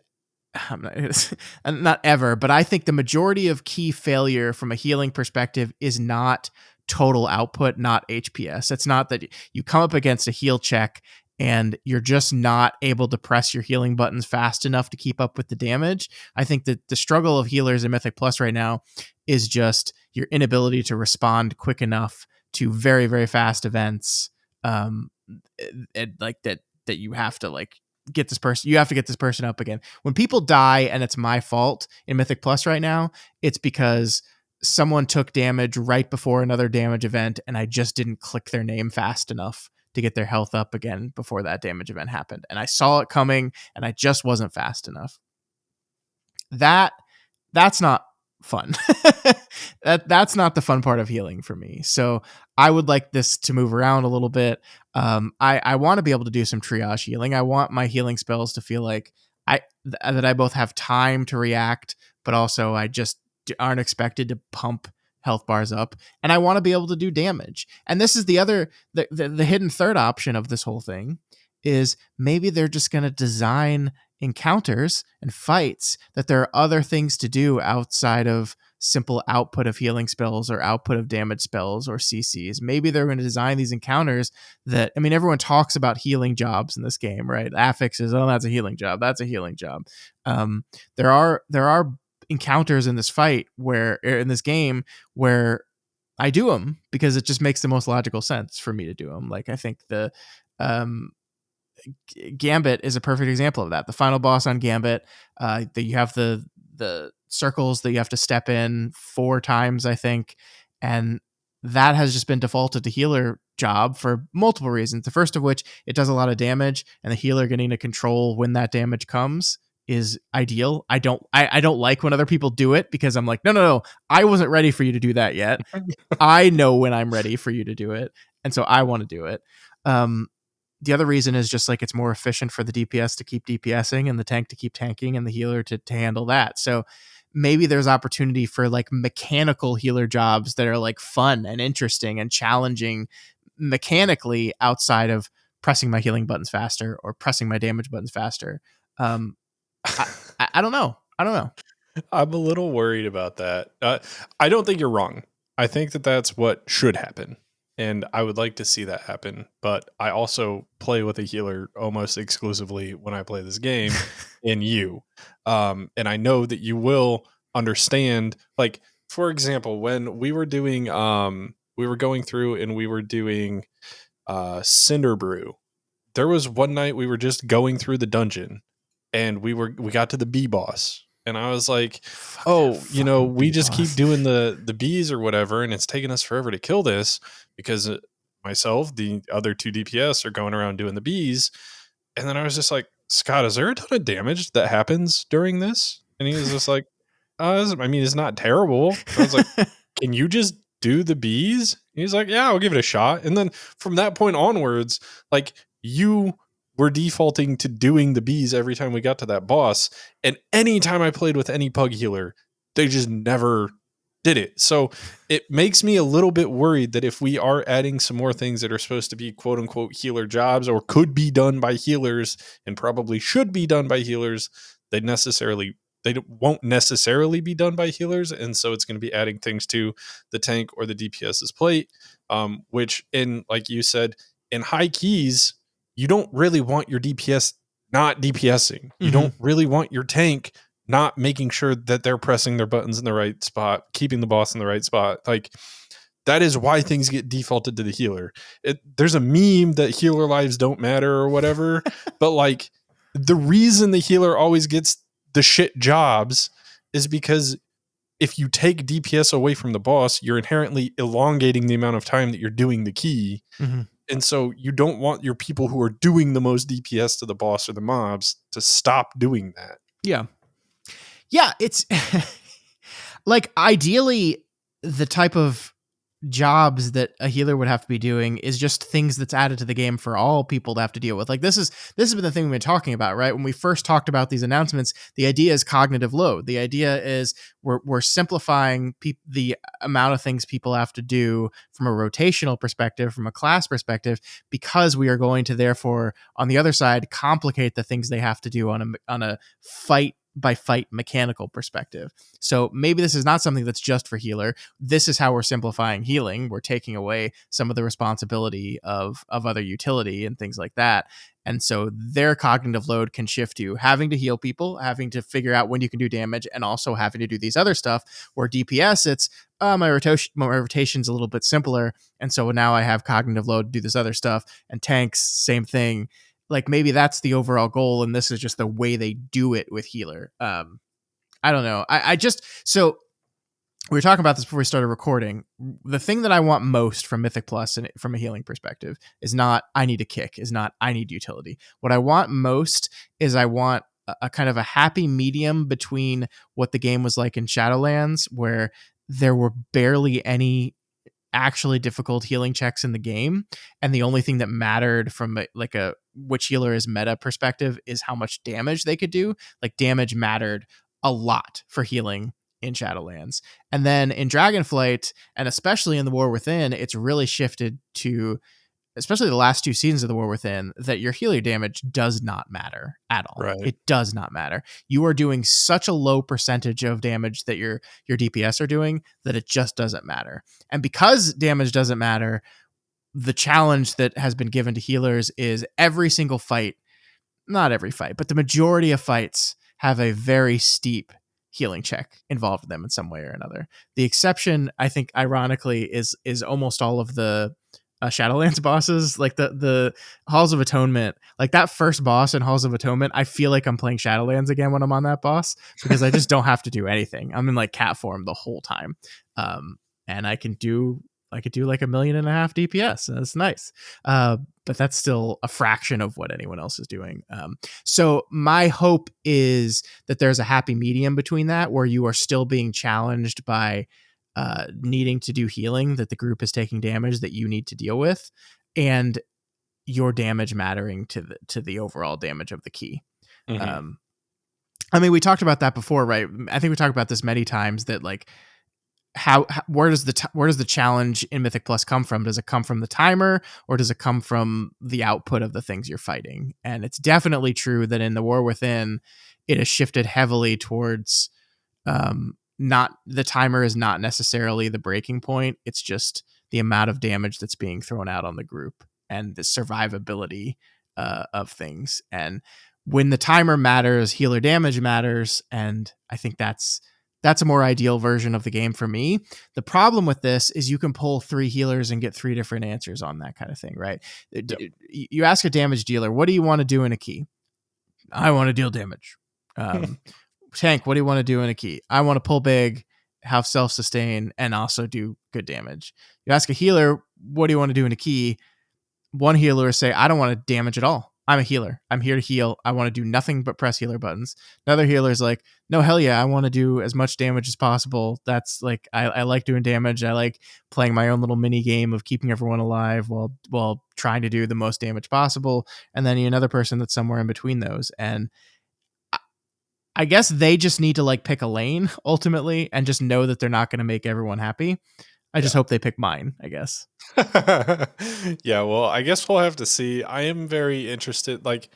not ever, but I think the majority of key failure from a healing perspective is not total output, not HPS. It's not that you come up against a heal check and you're just not able to press your healing buttons fast enough to keep up with the damage. I think that the struggle of healers in Mythic Plus right now is just your inability to respond quick enough to very, very fast events. Like that you have to like get this person, you have to get this person up again. When people die and it's my fault in Mythic Plus right now, it's because someone took damage right before another damage event and I just didn't click their name fast enough to get their health up again before that damage event happened. And I saw it coming and I just wasn't fast enough. That's not fun. That's not the fun part of healing for me. So I would like this to move around a little bit. I want to be able to do some triage healing. I want my healing spells to feel like that I both have time to react, but also I just aren't expected to pump health bars up. And I want to be able to do damage. And this is the hidden third option of this whole thing is maybe they're just going to design encounters and fights that there are other things to do outside of simple output of healing spells or output of damage spells or CCs. Maybe they're going to design these encounters that, I mean, everyone talks about healing jobs in this game, right? Affix is, oh, that's a healing job. That's a healing job. There are encounters in this fight in this game where I do them because it just makes the most logical sense for me to do them. Like I think the Gambit is a perfect example of that. The final boss on Gambit, that you have the circles that you have to step in 4 times, I think, and that has just been defaulted to healer job for multiple reasons. The first of which, it does a lot of damage, and the healer getting to control when that damage comes is ideal. I don't like when other people do it because I'm like, no, I wasn't ready for you to do that yet. I know when I'm ready for you to do it, and so I want to do it. The other reason is just like it's more efficient for the DPS to keep DPSing and the tank to keep tanking and the healer to handle that. So maybe there's opportunity for like mechanical healer jobs that are like fun and interesting and challenging mechanically outside of pressing my healing buttons faster or pressing my damage buttons faster. I don't know. I'm a little worried about that. I don't think you're wrong. I think that that's what should happen. And I would like to see that happen. But I also play with a healer almost exclusively when I play this game in you. And I know that you will understand. Like, for example, when we were doing, we were going through and we were doing Cinder Brew. There was one night we were just going through the dungeon and we got to the bee boss. And I was like, oh, we just keep doing the bees or whatever, and it's taking us forever to kill this because myself, the other 2 DPS are going around doing the bees. And then I was just like, Scott, is there a ton of damage that happens during this? And he was just like, I mean, it's not terrible. I was like, can you just do the bees? And he's like, yeah, I'll give it a shot. And then from that point onwards, like you were defaulting to doing the bees every time we got to that boss. And anytime I played with any pug healer, they just never did it. So it makes me a little bit worried that if we are adding some more things that are supposed to be quote unquote healer jobs or could be done by healers and probably should be done by healers, they won't necessarily be done by healers. And so it's going to be adding things to the tank or the DPS's plate, which in, like you said, in high keys, you don't really want your DPS not DPSing. You don't really want your tank not making sure that they're pressing their buttons in the right spot, keeping the boss in the right spot. Like that is why things get defaulted to the healer. There's a meme that healer lives don't matter or whatever, but like the reason the healer always gets the shit jobs is because if you take DPS away from the boss, you're inherently elongating the amount of time that you're doing the key. And so you don't want your people who are doing the most DPS to the boss or the mobs to stop doing that. Yeah. Yeah, it's like ideally the type of jobs that a healer would have to be doing is just things that's added to the game for all people to have to deal with. Like this has been the thing we've been talking about, right? When we first talked about these announcements, the idea is cognitive load. The idea is we're simplifying the amount of things people have to do from a rotational perspective, from a class perspective, because we are going to therefore on the other side complicate the things they have to do on a fight by fight mechanical perspective. So maybe this is not something that's just for healer. This is how we're simplifying healing. We're taking away some of the responsibility of other utility and things like that. And so their cognitive load can shift to having to heal people, having to figure out when you can do damage, and also having to do these other stuff. Where DPS, it's my rotation's a little bit simpler, and so now I have cognitive load to do this other stuff. And tanks, same thing. Like maybe that's the overall goal, and this is just the way they do it with healer. I don't know. I just so we were talking about this before we started recording. The thing that I want most from Mythic Plus and from a healing perspective is not I need a kick, is not I need utility. What I want most is I want a kind of a happy medium between what the game was like in Shadowlands, where there were barely any actually difficult healing checks in the game, and the only thing that mattered from like a which healer is meta perspective is how much damage they could do. Like damage mattered a lot for healing in Shadowlands. And then in Dragonflight, and especially in the War Within, it's really shifted to, especially the last two seasons of the War Within, that your healer damage does not matter at all. Right. It does not matter. You are doing such a low percentage of damage that your DPS are doing that it just doesn't matter. And because damage doesn't matter, the challenge that has been given to healers is every single fight, not every fight, but the majority of fights have a very steep healing check involved in them in some way or another. The exception, I think, ironically, is almost all of the Shadowlands bosses, like the Halls of Atonement. Like that first boss in Halls of Atonement, I feel like I'm playing Shadowlands again when I'm on that boss, because I just don't have to do anything. I'm in like cat form the whole time, and I could do like 1.5 million DPS, and that's nice. But that's still a fraction of what anyone else is doing. So my hope is that there's a happy medium between that, where you are still being challenged by needing to do healing, that the group is taking damage that you need to deal with, and your damage mattering to the overall damage of the key. Mm-hmm. I mean, we talked about that before, right? I think we talked about this many times, that like where does the challenge in Mythic Plus come from? Does it come from the timer, or does it come from the output of the things you're fighting? And it's definitely true that in the War Within, it has shifted heavily towards not the timer is not necessarily the breaking point. It's just the amount of damage that's being thrown out on the group and the survivability of things. And when the timer matters, healer damage matters, and I think that's a more ideal version of the game for me. The problem with this is you can pull 3 healers and get 3 different answers on that kind of thing, right? Yep. You ask a damage dealer, what do you want to do in a key? I want to deal damage. Tank, what do you want to do in a key? I want to pull big, have self-sustain, and also do good damage. You ask a healer, what do you want to do in a key? One healer will say, I don't want to damage at all. I'm a healer. I'm here to heal. I want to do nothing but press healer buttons. Another healer is like, no, hell yeah, I want to do as much damage as possible. That's like, I like doing damage. I like playing my own little mini game of keeping everyone alive while trying to do the most damage possible. And then another person that's somewhere in between those. And I guess they just need to like pick a lane ultimately, and just know that they're not going to make everyone happy. I just hope they pick mine, I guess. Yeah, well, I guess we'll have to see. I am very interested. Like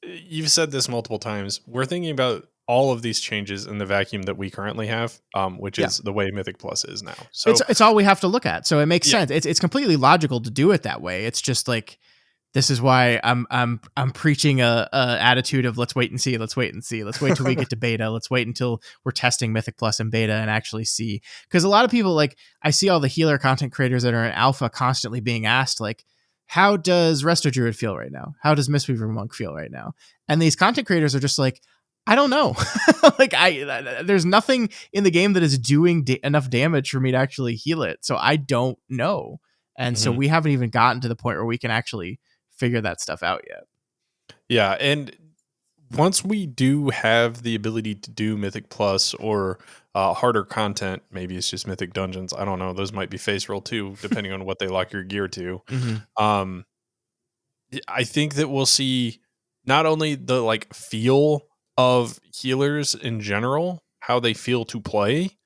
you've said this multiple times, we're thinking about all of these changes in the vacuum that we currently have, which Yeah. is the way Mythic Plus is now. So It's all we have to look at. So it makes yeah, sense. It's completely logical to do it that way. It's just like, this is why I'm preaching a attitude of let's wait and see, let's wait and see, let's wait till we get to beta, let's wait until we're testing Mythic Plus in beta and actually see. Because a lot of people, like, I see all the healer content creators that are in alpha constantly being asked, like, how does Resto Druid feel right now? How does Mistweaver Monk feel right now? And these content creators are just like, I don't know. Like there's nothing in the game that is doing enough damage for me to actually heal it. So I don't know. And so mhm. we haven't even gotten to the point where we can actually figure that stuff out yet. Yeah, and once we do have the ability to do Mythic Plus or harder content, maybe it's just Mythic Dungeons. I don't know. Those might be face roll too, depending on what they lock your gear to. Mm-hmm. Um, I think that we'll see not only the like feel of healers in general, how they feel to play,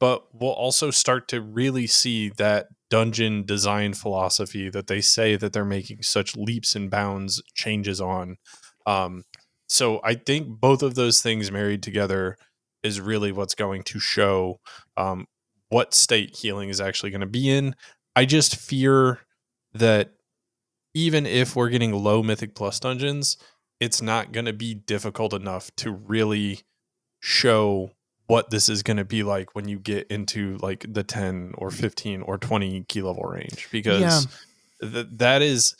but we'll also start to really see that dungeon design philosophy that they say that they're making such leaps and bounds changes on. Um, So I think both of those things married together is really what's going to show um, what state healing is actually going to be in. I just fear that even if we're getting low Mythic Plus dungeons, it's not going to be difficult enough to really show what this is going to be like when you get into like the 10 or 15 or 20 key level range, Yeah. because that is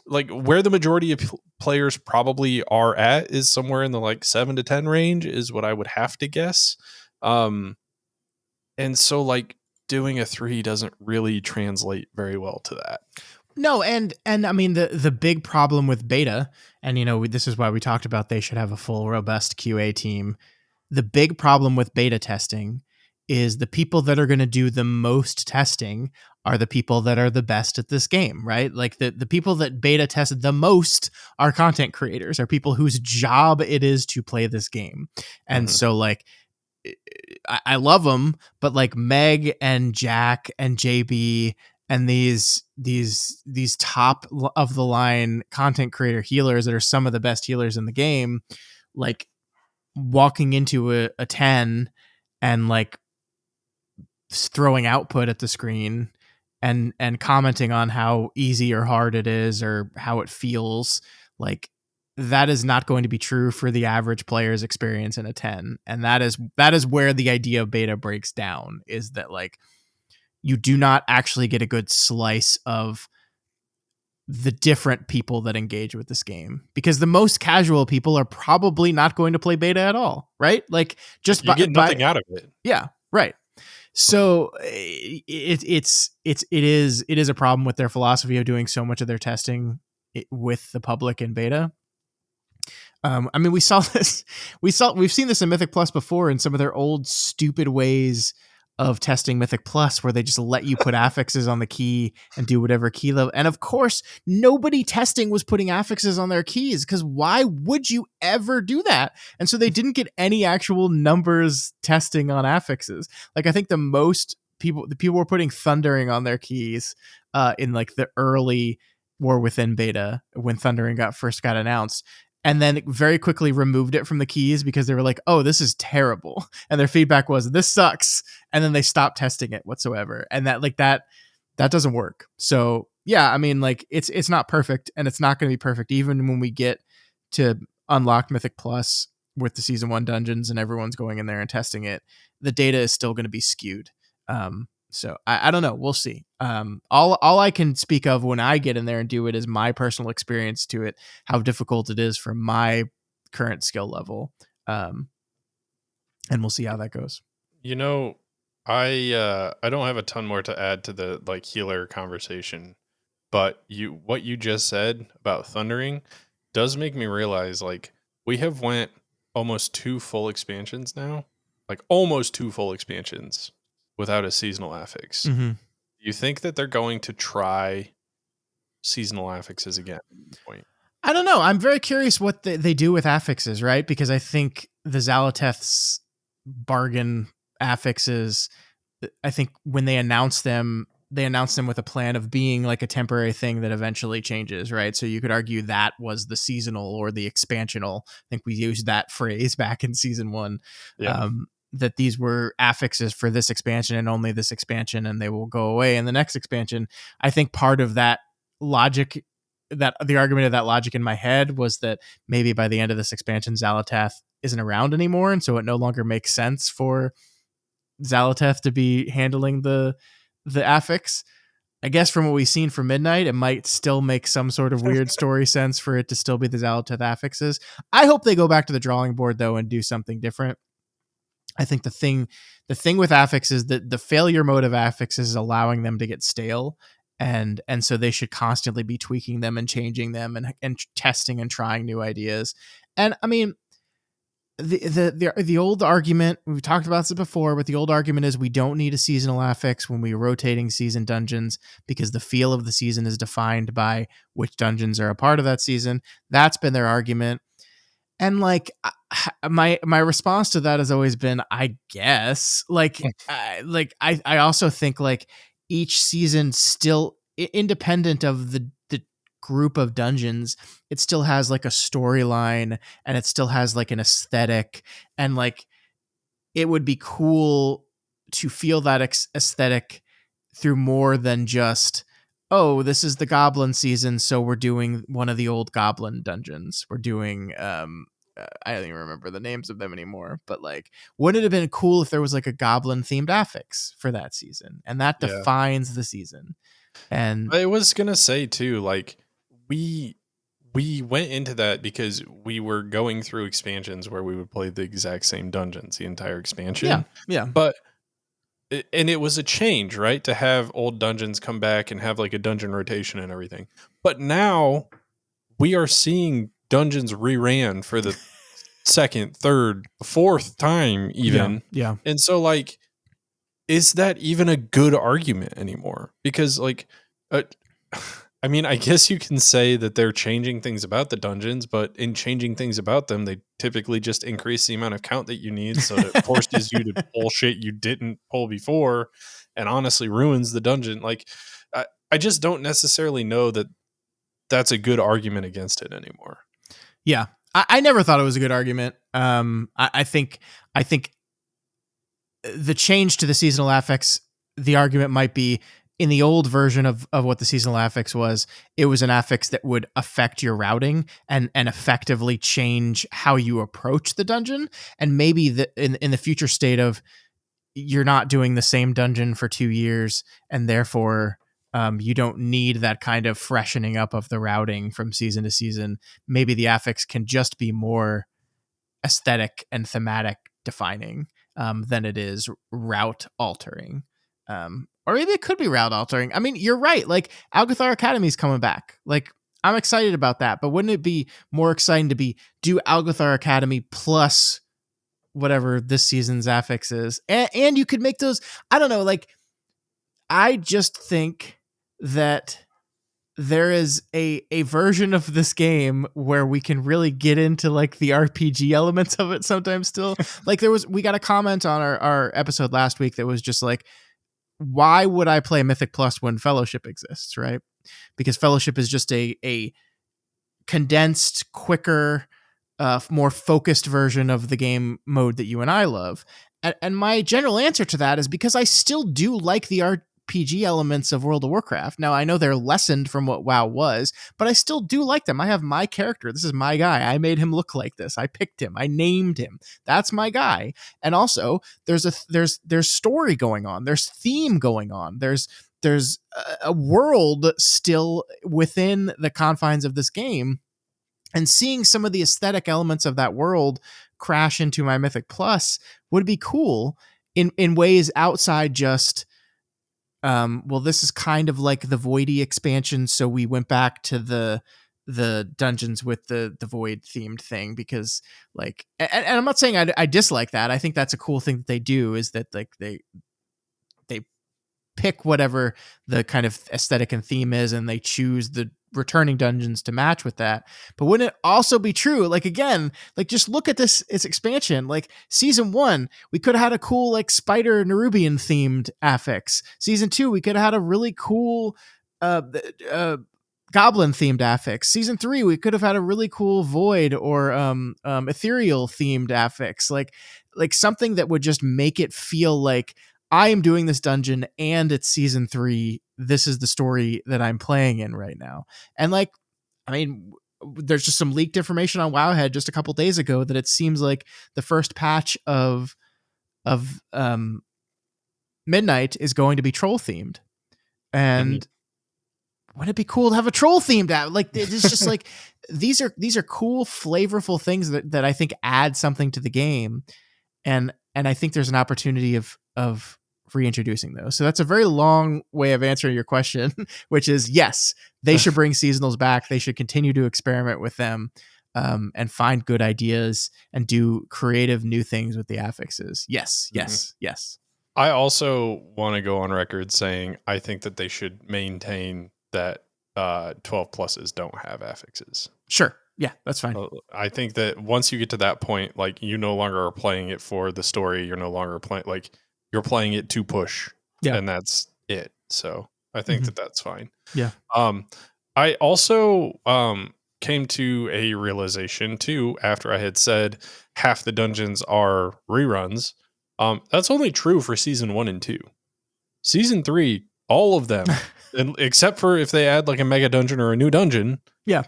like where the majority of players probably are at, is somewhere in the like 7 to 10 range is what I would have to guess. um and so like doing a 3 doesn't really translate very well to that. No, and I mean the big problem with beta, and this is why we talked about they should have a full robust QA team. The big problem with beta testing is the people that are going to do the most testing are the people that are the best at this game, right? Like the people that beta test the most are content creators, are people whose job it is to play this game. And Mhm. so like I love them, but like Meg and Jack and JB and these top of the line content creator healers that are some of the best healers in the game, like walking into a 10 and like throwing output at the screen and commenting on how easy or hard it is or how it feels, like that is not going to be true for the average player's experience in a 10. And that is where the idea of beta breaks down, is that like you do not actually get a good slice of the different people that engage with this game, because the most casual people are probably not going to play beta at all, right? Like just You get by nothing out of it. yeah, right. So it is a problem with their philosophy of doing so much of their testing with the public in beta. I mean, we saw this. We've seen this in Mythic Plus before in some of their old stupid ways of testing Mythic Plus, where they just let you put affixes on the key and do whatever key level. And of course, nobody testing was putting affixes on their keys, because why would you ever do that? And so they didn't get any actual numbers testing on affixes. Like I think the people were putting thundering on their keys in like the early War Within beta when thundering first got announced, and then very quickly removed it from the keys because they were like, "Oh, this is terrible," and their feedback was, "This sucks," and then they stopped testing it whatsoever, and that doesn't work. So yeah, I mean, like it's not perfect, and it's not going to be perfect even when we get to unlocked Mythic Plus with the season 1 dungeons and everyone's going in there and testing it. The data is still going to be skewed. So I don't know. We'll see. All I can speak of when I get in there and do it is my personal experience to it, how difficult it is for my current skill level. Um, and we'll see how that goes. You know, I don't have a ton more to add to the like healer conversation, but what you just said about thundering does make me realize like we have went almost 2 full expansions now, like almost 2 full expansions without a seasonal affix. Mm-hmm. You think that they're going to try seasonal affixes again at any point? I don't know. I'm very curious what they do with affixes, right? Because I think the Zalateth's bargain affixes, I think when they announced them with a plan of being like a temporary thing that eventually changes, right? So you could argue that was the seasonal or the expansional. I think we used that phrase back in season 1. Yeah. That these were affixes for this expansion and only this expansion, and they will go away in the next expansion. I think part of that logic, that the argument of that logic in my head was that maybe by the end of this expansion, Zalateth isn't around anymore, and so it no longer makes sense for Zalateth to be handling the affix. I guess from what we've seen for Midnight, it might still make some sort of weird story sense for it to still be the Zalateth affixes. I hope they go back to the drawing board though and do something different. I think the thing with affixes is that the failure mode of affixes is allowing them to get stale, and so they should constantly be tweaking them and changing them and testing and trying new ideas. And I mean, the old argument, we've talked about this before, but the old argument is we don't need a seasonal affix when we're rotating season dungeons because the feel of the season is defined by which dungeons are a part of that season. That's been their argument. And like my response to that has always been, I guess, I also think like each season still independent of the group of dungeons, it still has like a storyline, and it still has like an aesthetic, and like it would be cool to feel that aesthetic through more than just, oh, this is the goblin season, so we're doing one of the old goblin dungeons. We're doing I don't even remember the names of them anymore, but like, wouldn't it have been cool if there was like a goblin themed affix for that season, and that Yeah. defines the season? And I was gonna say too, like we we went into that because we were going through expansions where we would play the exact same dungeons the entire yeah, expansion. yeah, But and it was a change, right? To have old dungeons come back and have like a dungeon rotation and everything. But now we are seeing dungeons reran for the second, third, fourth time yeah, even. yeah. And so like is that even a good argument anymore? Because like uh, I mean, I guess you can say that they're changing things about the dungeons, but in changing things about them, they typically just increase the amount of count that you need, so it forces you to pull shit you didn't pull before, and honestly ruins the dungeon. Like, I just don't necessarily know that that's a good argument against it anymore. Yeah, I never thought it was a good argument. I think the change to the seasonal affix, the argument might be, in the old version of what the seasonal affix was, it was an affix that would affect your routing and effectively change how you approach the dungeon. And maybe in the future state of, you're not doing the same dungeon for 2 years, and therefore you don't need that kind of freshening up of the routing from season to season. Maybe the affix can just be more aesthetic and thematic defining than it is route altering. Or maybe it could be route altering. I mean, you're right. Like, Algathar Academy is coming back. Like, I'm excited about that. But wouldn't it be more exciting to do Algathar Academy plus whatever this season's affix is? And you could make those, I don't know, like, I just think that there is a version of this game where we can really get into like the RPG elements of it sometimes still. Like, we got a comment on our episode last week that was just like, why would I play Mythic Plus when Fellowship exists, right? Because Fellowship is just a condensed, quicker, more focused version of the game mode that you and I love. And my general answer to that is because I still do like the RPG elements of World of Warcraft. Now, I know they're lessened from what WoW was, but I still do like them. I have my character. This is my guy. I made him look like this. I picked him. I named him. That's my guy. And also, there's story going on. There's theme going on. There's a world still within the confines of this game, and seeing some of the aesthetic elements of that world crash into my Mythic Plus would be cool in ways outside just, well, this is kind of like the Voidy expansion, so we went back to the dungeons with the Void themed thing, because like, and I'm not saying I dislike that. I think that's a cool thing that they do, is that like they pick whatever the kind of aesthetic and theme is, and they choose the returning dungeons to match with that. But wouldn't it also be true, like, again, like, just look at its expansion. Like, season 1, we could have had a cool like Spider Nerubian themed affix. Season 2, we could have had a really cool goblin themed affix. Season 3, we could have had a really cool void or ethereal themed affix. Like something that would just make it feel like I am doing this dungeon and it's season 3. This is the story that I'm playing in right now. And like, I mean, there's just some leaked information on Wowhead just a couple days ago that it seems like the first patch of Midnight is going to be troll themed. And wouldn't it be cool to have a troll themed app? Like, it's just like, these are cool, flavorful things that I think add something to the game. And I think there's an opportunity of reintroducing those. So that's a very long way of answering your question, which is yes, they should bring seasonals back. They should continue to experiment with them, and find good ideas and do creative new things with the affixes. Yes, yes, yes. I also want to go on record saying I think that they should maintain that 12 pluses don't have affixes. Sure. Yeah, that's fine. I think that once you get to that point, like, you no longer are playing it for the story. You're no longer playing, like, you're playing it to push. Yeah. And that's it. So I think that that's fine. Yeah. I also came to a realization too after I had said half the dungeons are reruns. That's only true for season 1 and 2. Season 3, all of them, and except for if they add like a mega dungeon or a new dungeon, Yeah.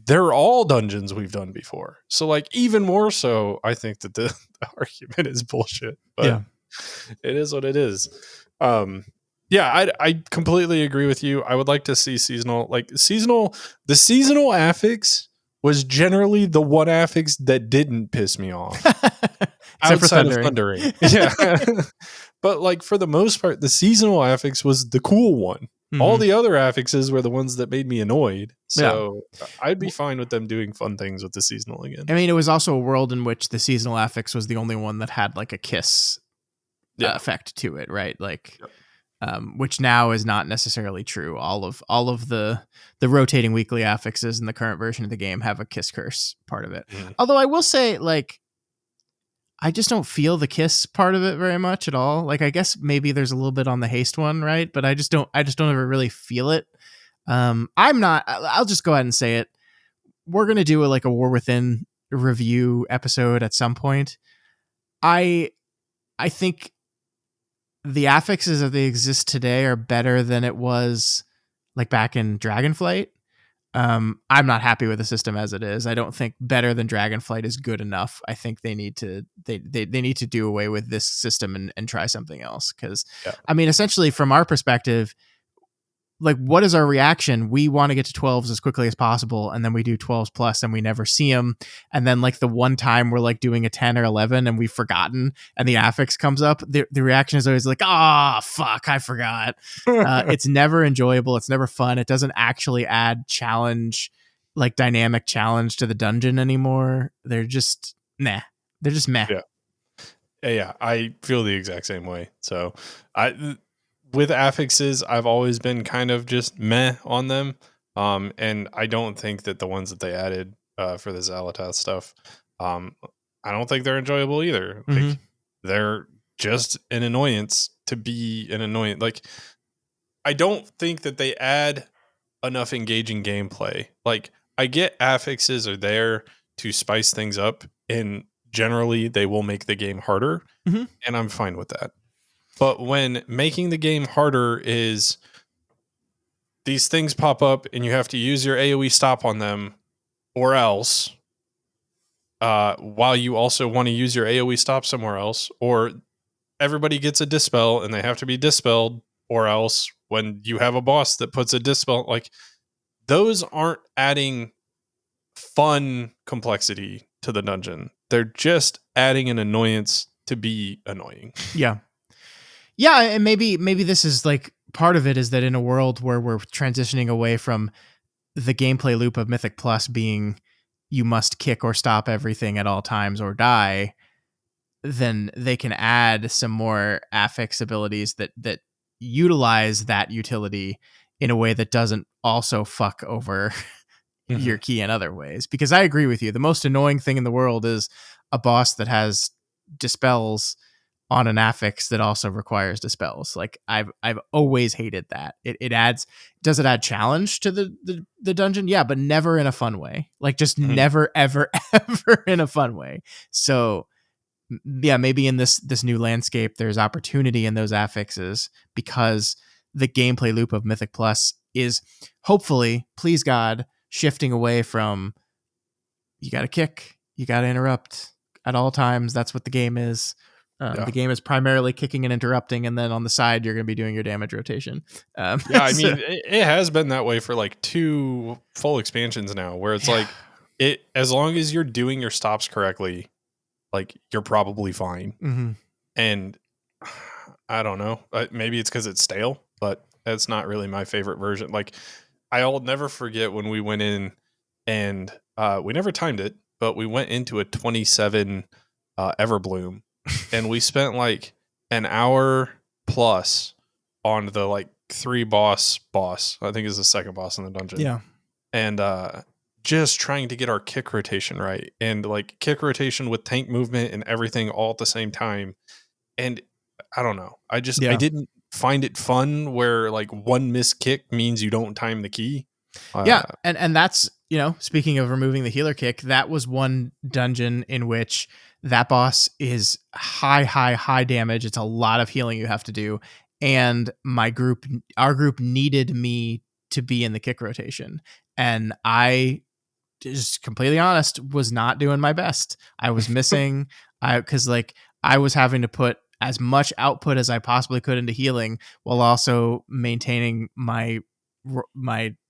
they're all dungeons we've done before. So like even more so, I think that the, the argument is bullshit, but Yeah. it is what it is. Um yeah, I completely agree with you. I would like to see seasonal, the seasonal affix was generally the one affix that didn't piss me off Except for outside of thundering. thundering. Yeah. But like for the most part, the seasonal affix was the cool one. All Mhm. the other affixes were the ones that made me annoyed. Yeah. So I'd be fine with them doing fun things with the seasonal again. I mean, it was also a world in which the seasonal affix was the only one that had like a kiss Yeah. effect to it, right? Like, Yep. which now is not necessarily true. All of the rotating weekly affixes in the current version of the game have a kiss curse part of it. Mhm. Although I will say, like, I just don't feel the kiss part of it very much at all. Like, I guess maybe there's a little bit on the haste one, right? But I just don't ever really feel it. I'm not. I'll just go ahead and say it. We're gonna do like a War Within review episode at some point. I I think the affixes as they exist today are better than it was like back in Dragonflight. I'm not happy with the system as it is. I don't think better than Dragonflight is good enough. I think they need to they need to do away with this system and try something else. Because Yeah. I mean, essentially from our perspective, like what is our reaction? We want to get to 12s as quickly as possible, and then we do 12s plus and we never see them. And then like the one time we're like doing a 10 or 11 and we've forgotten and the affix comes up, the reaction is always like, ah, fuck, I forgot. It's never enjoyable, it's never fun, it doesn't actually add challenge, like dynamic challenge to the dungeon anymore. They're just nah, they're just meh. Yeah. Yeah, I feel the exact same way. So, with affixes, I've always been kind of just meh on them. And I don't think that the ones that they added for the Xalatath stuff, um, I don't think they're enjoyable either. Mm-hmm. Like, they're just an annoyance to be an annoyance. Like, I don't think that they add enough engaging gameplay. Like, I get affixes are there to spice things up, and generally they will make the game harder, Mm-hmm. and I'm fine with that. But when making the game harder is these things pop up and you have to use your AoE stop on them, or else, while you also want to use your AoE stop somewhere else, or everybody gets a dispel and they have to be dispelled, or else when you have a boss that puts a dispel, like those aren't adding fun complexity to the dungeon. They're just adding an annoyance to be annoying. Yeah. Yeah, and maybe this is like part of it is that in a world where we're transitioning away from the gameplay loop of Mythic Plus being you must kick or stop everything at all times or die, then they can add some more affix abilities that utilize that utility in a way that doesn't also fuck over Mhm. your key in other ways. Because I agree with you. The most annoying thing in the world is a boss that has dispels on an affix that also requires dispels. Like I've always hated that. It adds, does it add challenge to the dungeon? Yeah, but never in a fun way. Like just Mhm. never ever ever in a fun way. So yeah, maybe in this new landscape there's opportunity in those affixes because the gameplay loop of Mythic Plus is hopefully, please God, shifting away from you got to kick, you got to interrupt at all times. That's what the game is. Yeah. The game is primarily kicking and interrupting, and then on the side you're going to be doing your damage rotation. Yeah, I So, mean, it has been that way for like 2 full expansions now, where it's yeah. like as long as you're doing your stops correctly, like you're probably fine. Mm-hmm. And I don't know, maybe it's because it's stale, but that's not really my favorite version. Like I'll never forget when we went in and we never timed it, but we went into a 27 Everbloom, and we spent like an hour plus on the like 3 boss. I think is the second boss in the dungeon. Yeah. And just trying to get our kick rotation right, and like kick rotation with tank movement and everything all at the same time. And I don't know. I Yeah. didn't find it fun where like one missed kick means you don't time the key. Uh, Yeah, and that's, speaking of removing the healer kick, that was one dungeon in which that boss is high damage. It's a lot of healing you have to do, and our group needed me to be in the kick rotation, and I, just completely honest, was not doing my best. I was missing, because like I was having to put as much output as I possibly could into healing while also maintaining my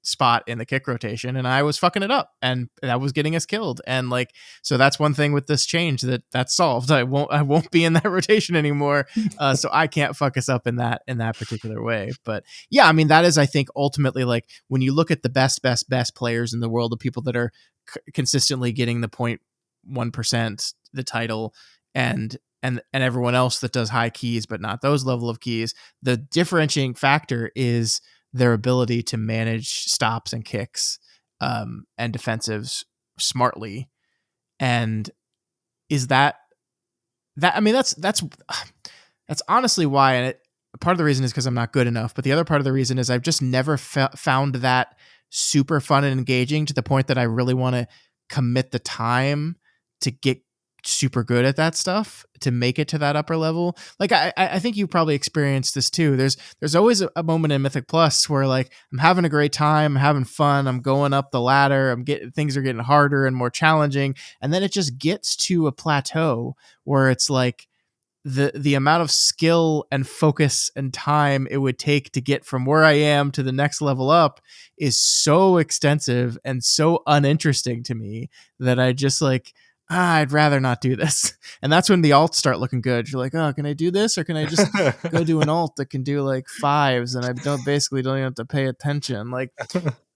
spot in the kick rotation, and I was fucking it up, and that was getting us killed. And like, so that's one thing with this change that's solved. I won't be in that rotation anymore, so I can't fuck us up in that particular way. But yeah, I mean, that is, I think, ultimately, like, when you look at the best players in the world, the people that are consistently getting the 0.1%, the title, and everyone else that does high keys but not those level of keys, the differentiating factor is their ability to manage stops and kicks, and defensives smartly. And is that I mean, that's honestly why. And part of the reason is because I'm not good enough, but the other part of the reason is I've just never found that super fun and engaging to the point that I really want to commit the time to get super good at that stuff to make it to that upper level. Like, I think you probably experienced this too. There's always a moment in Mythic Plus where, like, I'm having a great time, I'm having fun, I'm going up the ladder, things are getting harder and more challenging, and then it just gets to a plateau where it's like the amount of skill and focus and time it would take to get from where I am to the next level up is so extensive and so uninteresting to me that I just like, I'd rather not do this. And that's when the alts start looking good. You're like, oh, can I do this, or can I just go do an alt that can do like fives and I don't even have to pay attention, like.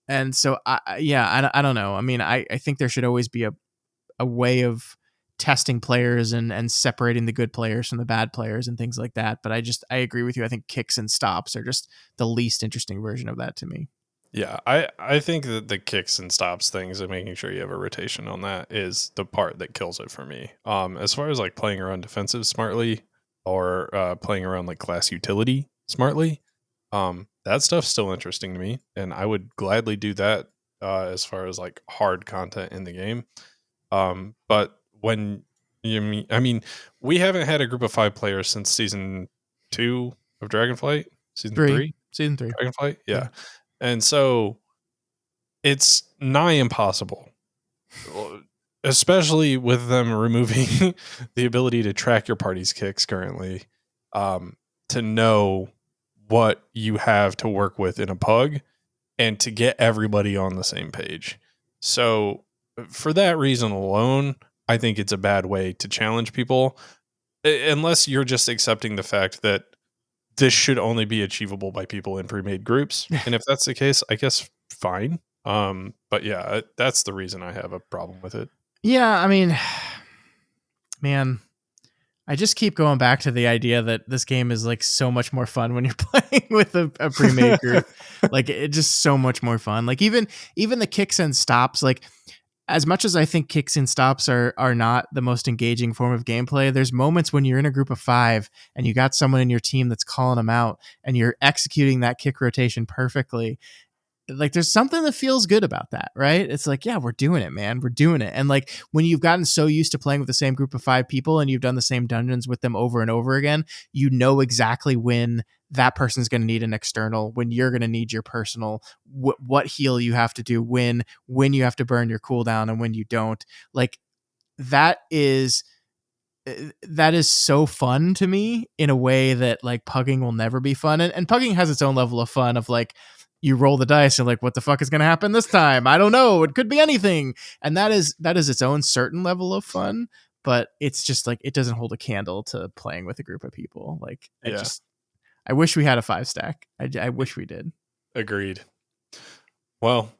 And so I don't know. I mean, I think there should always be a way of testing players and separating the good players from the bad players and things like that. But I agree with you. I think kicks and stops are just the least interesting version of that to me. Yeah, I think that the kicks and stops things and making sure you have a rotation on that is the part that kills it for me. As far as like playing around defensive smartly or playing around like class utility smartly, that stuff's still interesting to me, and I would gladly do that as far as like hard content in the game. But when I mean, we haven't had a group of 5 players since season 2 of Dragonflight, season Three, 3, season three. Dragonflight, Yeah. yeah. And so it's nigh impossible, especially with them removing the ability to track your party's kicks currently, to know what you have to work with in a pug and to get everybody on the same page. So, for that reason alone, I think it's a bad way to challenge people, unless you're just accepting the fact that this should only be achievable by people in pre-made groups. And if that's the case, I guess fine. But yeah, that's the reason I have a problem with it. Yeah, I mean, man, I just keep going back to the idea that this game is like so much more fun when you're playing with a pre-made group. Like, it just so much more fun. Like, even the kicks and stops, like, as much as I think kicks and stops are not the most engaging form of gameplay, there's moments when you're in a group of 5 and you got someone in your team that's calling them out and you're executing that kick rotation perfectly. Like, there's something that feels good about that, right? It's like, yeah, we're doing it, man. We're doing it. And like, when you've gotten so used to playing with the same group of 5 people and you've done the same dungeons with them over and over again, you know exactly when that person's going to need an external, when you're going to need your personal, what heal you have to do, when you have to burn your cooldown and when you don't. Like, that is so fun to me in a way that like pugging will never be fun. And pugging has its own level of fun of like, you roll the dice and like, what the fuck is going to happen this time? I don't know. It could be anything. And that is its own certain level of fun, but it's just like, it doesn't hold a candle to playing with a group of people. Like, Yeah, I wish we had a 5 stack. I wish we did. agreed. Well,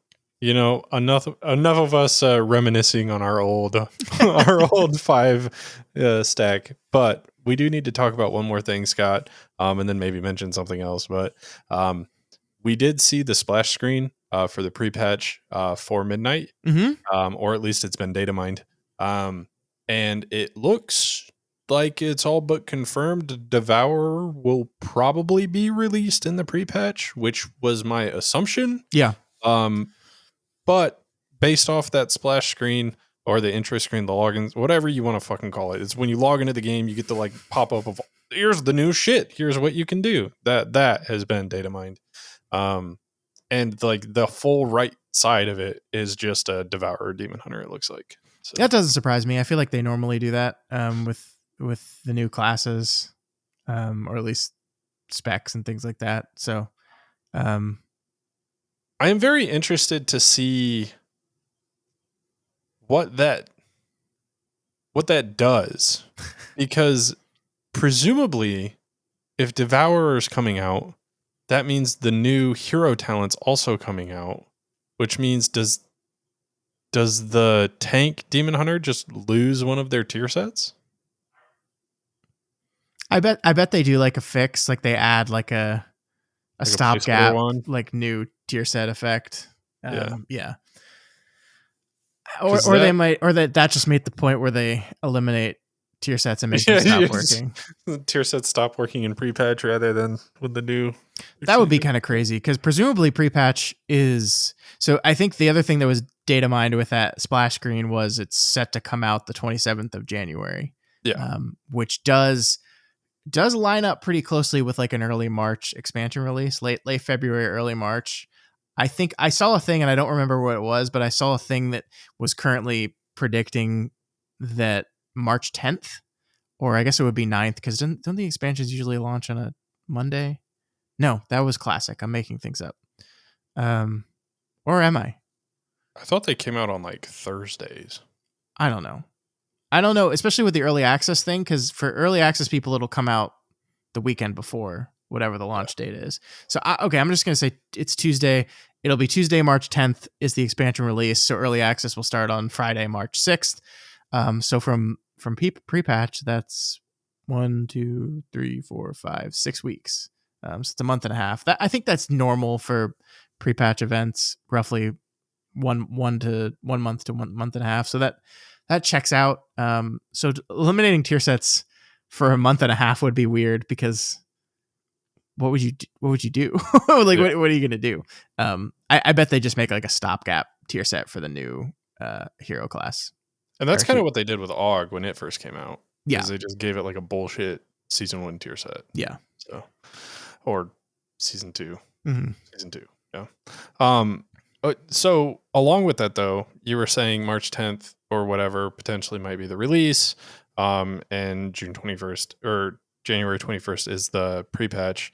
enough of us reminiscing on our old our old 5 stack, but we do need to talk about one more thing, Scott, and then maybe mention something else. But we did see the splash screen for the pre-patch for Midnight, or at least it's been data mined, and it looks like it's all but confirmed Devour will probably be released in the pre-patch, which was my assumption. Yeah. But based off that splash screen or the intro screen, the logins, whatever you want to fucking call it, it's when you log into the game, you get the like pop up of here's the new shit. Here's what you can do. That has been data mined. And like the full right side of it is just a Devourer Demon Hunter, it looks like. So That doesn't surprise me. I feel like they normally do that with the new classes, or at least specs and things like that. So, I am very interested to see what that does. Because presumably if Devourer is coming out, that means the new hero talent's also coming out, which means does the tank Demon Hunter just lose one of their tier sets? I bet they do like a fix, like they add like a Like a placeholder stopgap, one? like new tier set effect. Yeah. Yeah. 'Cause Or they that- might, or that just made the point where they eliminate tier sets and make Yeah, them stop yes. working. The tier sets stop working in pre-patch rather than with the new. That would be kind of crazy because presumably pre-patch is. So I think the other thing that was data mined with that splash screen was it's set to come out the 27th of January. Yeah. Which does line up pretty closely with like an early March expansion release, late February, early March. I think I saw a thing and I don't remember what it was, but I saw a thing that was currently predicting that March 10th, or I guess it would be 9th, because don't the expansions usually launch on a Monday? No, that was classic. I'm making things up. Or am I? I thought they came out on like Thursdays. I don't know, especially with the early access thing, because for early access people, it'll come out the weekend before whatever the launch date is. So, I'm just going to say it's Tuesday. It'll be Tuesday, March 10th is the expansion release. So early access will start on Friday, March 6th. So from pre-patch, that's 1, 2, 3, 4, 5, 6 weeks. So it's a month and a half. I think that's normal for pre-patch events, roughly one month to 1 month and a half. So that checks out. So eliminating tier sets for a month and a half would be weird because what would you do? Like, Yeah. what are you going to do? I bet they just make like a stopgap tier set for the new hero class. And that's Or kind of what they did with AUG when it first came out. Yeah. Is they just gave it like a bullshit season 1 tier set. Yeah. So, or season 2. Mm-hmm. Season 2. Yeah. So along with that though, you were saying March 10th or whatever potentially might be the release. And June 21st or January 21st is the pre-patch.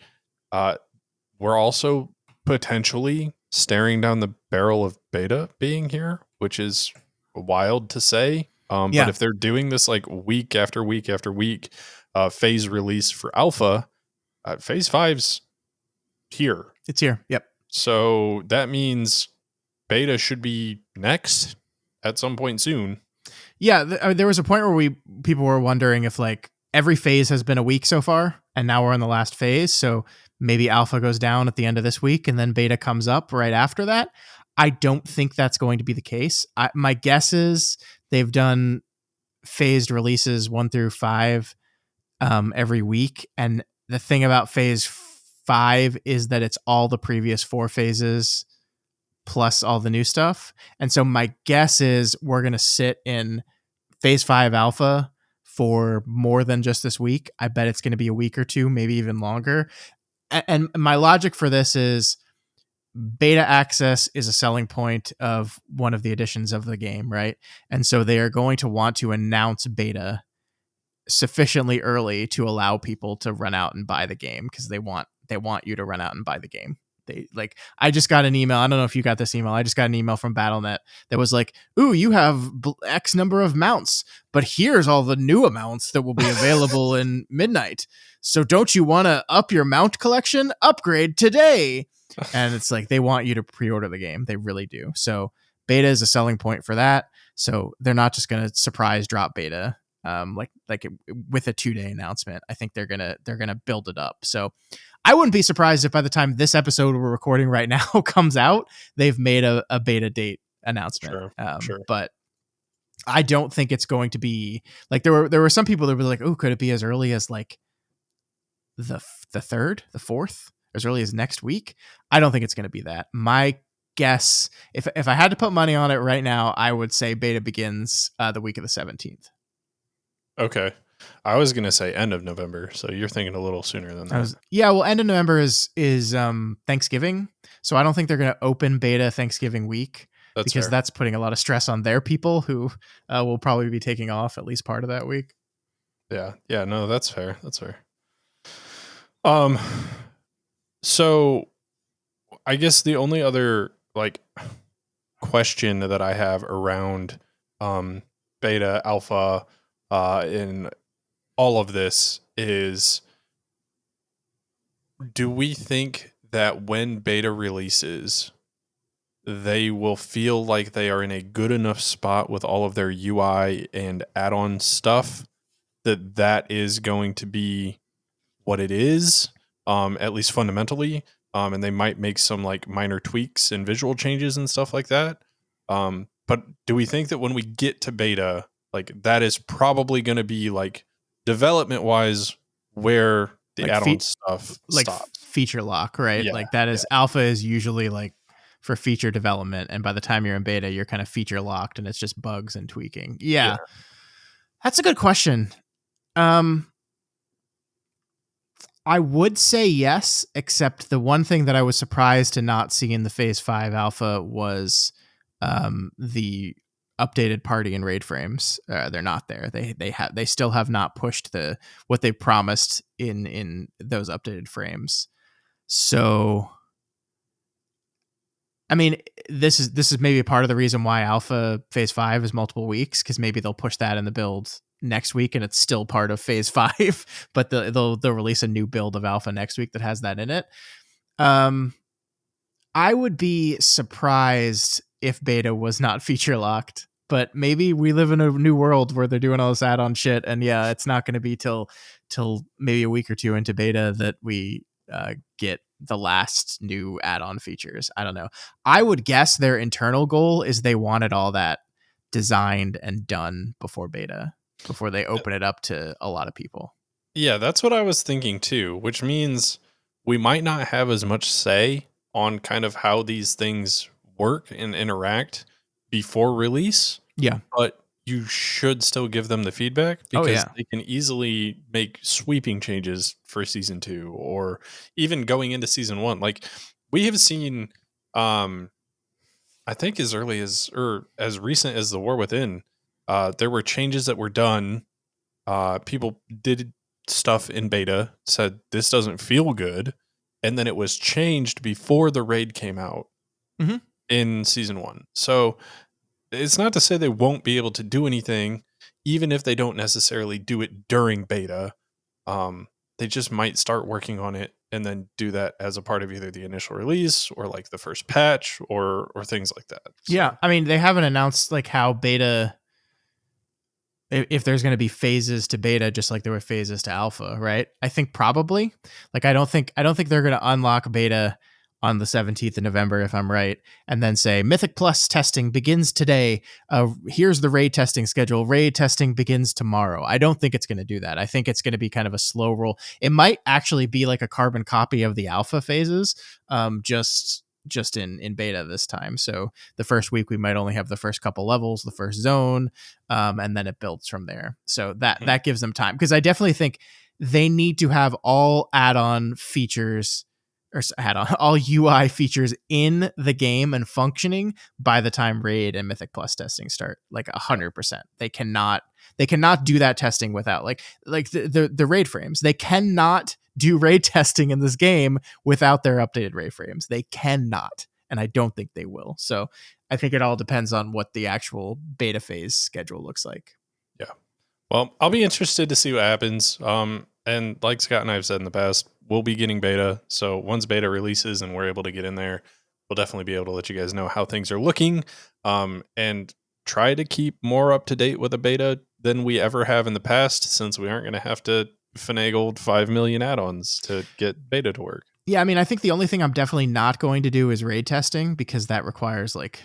We're also potentially staring down the barrel of beta being here, which is wild to say. Yeah. But if they're doing this like week after week after week, phase release for alpha, phase 5's here. It's here. Yep. So that means beta should be next at some point soon. Yeah, there was a point where people were wondering if like every phase has been a week so far, and now we're in the last phase. So maybe alpha goes down at the end of this week, and then beta comes up right after that. I don't think that's going to be the case. My guess is they've done phased releases 1 through 5 every week, and the thing about phase 5 is that it's all the previous 4 phases plus all the new stuff. And so my guess is we're going to sit in phase 5 alpha for more than just this week. I bet it's going to be a week or two, maybe even longer. And my logic for this is beta access is a selling point of one of the editions of the game, right? And so they are going to want to announce beta sufficiently early to allow people to run out and buy the game, because they want you to run out and buy the game. They like, I just got an email. I don't know if you got this email. I just got an email from BattleNet that was like, "Ooh, you have X number of mounts, but here's all the new amounts that will be available in midnight. So don't you want to up your mount collection? Upgrade today." And it's like, they want you to pre-order the game. They really do. So beta is a selling point for that. So they're not just going to surprise drop beta. With a 2-day announcement. I think they're gonna build it up. So I wouldn't be surprised if by the time this episode we're recording right now comes out, they've made a beta date announcement. Sure. But I don't think it's going to be like there were some people that were like, "Oh, could it be as early as like the 3rd, the 4th, as early as next week?" I don't think it's going to be that. My guess if I had to put money on it right now, I would say beta begins the week of the 17th. Okay. I was gonna say end of November, so you're thinking a little sooner than that. Well, end of November is Thanksgiving, so I don't think they're going to open beta Thanksgiving week That's because fair. that's putting a lot of stress on their people who will probably be taking off at least part of that week. Yeah. Yeah. No, that's fair. That's fair. Um. So I guess the only other like question that I have around um beta, alpha, in all of this is, do we think that when beta releases, they will feel like they are in a good enough spot with all of their UI and add-on stuff that that is going to be what it is, at least fundamentally, and they might make some like minor tweaks and visual changes and stuff like that. But do we think that when we get to beta, like that is probably going to be like development wise where the Like add-on stuff like stops? feature lock, right? Yeah, Like that yeah, is alpha is usually like for feature development, and by the time you're in beta, you're kind of feature locked, and it's just bugs and tweaking. yeah. Yeah, that's a good question. Um, I would say yes, except the one thing that I was surprised to not see in the Phase 5 alpha was the updated party and raid frames. They're not there. They still have not pushed the what they promised in those updated frames. So I mean, this is maybe part of the reason why Alpha Phase 5 is multiple weeks, because maybe they'll push that in the build next week and it's still part of Phase 5, but they'll release a new build of Alpha next week that has that in it. I would be surprised if beta was not feature locked, but maybe we live in a new world where they're doing all this add-on shit, and yeah, it's not going to be till maybe a week or two into beta that we get the last new add-on features. I don't know. I would guess their internal goal is they wanted all that designed and done before beta, before they open it up to a lot of people. Yeah, that's what I was thinking too, which means we might not have as much say on kind of how these things work and interact before release, Yeah. but you should still give them the feedback Oh because yeah. they can easily make sweeping changes for season 2 or even going into season 1. Like we have seen I think as early as or as recent as the War Within, there were changes that were done. People did stuff in beta, said this doesn't feel good, and then it was changed before the raid came out Mhm. in season 1. So it's not to say they won't be able to do anything, even if they don't necessarily do it during beta. Um, they just might start working on it and then do that as a part of either the initial release or like the first patch or things like that. Yeah, So I mean, they haven't announced like how beta, if there's going to be phases to beta just like there were phases to alpha, right? I think probably. Like I don't think they're going to unlock beta on the 17th of November if I'm right, and then say Mythic Plus testing begins today. Here's the raid testing schedule. Raid testing begins tomorrow. I don't think it's going to do that. I think it's going to be kind of a slow roll. It might actually be like a carbon copy of the alpha phases, just in beta this time. So the first week we might only have the first couple levels, the first zone, and then it builds from there. So that gives them time, because I definitely think they need to have all add-on features or add-on all UI features in the game and functioning by the time raid and Mythic Plus testing start. Like 100%. They cannot do that testing without like the raid frames. They cannot do raid testing in this game without their updated raid frames. They cannot, and I don't think they will. So I think it all depends on what the actual beta phase schedule looks like. yeah. Well, I'll be interested to see what happens. And like Scott and I have said in the past, we'll be getting beta. So once beta releases and we're able to get in there, we'll definitely be able to let you guys know how things are looking. And try to keep more up to date with a beta than we ever have in the past, since we aren't going to have to finagle 5 million add-ons to get beta to work. Yeah, I mean, I think the only thing I'm definitely not going to do is raid testing, because that requires like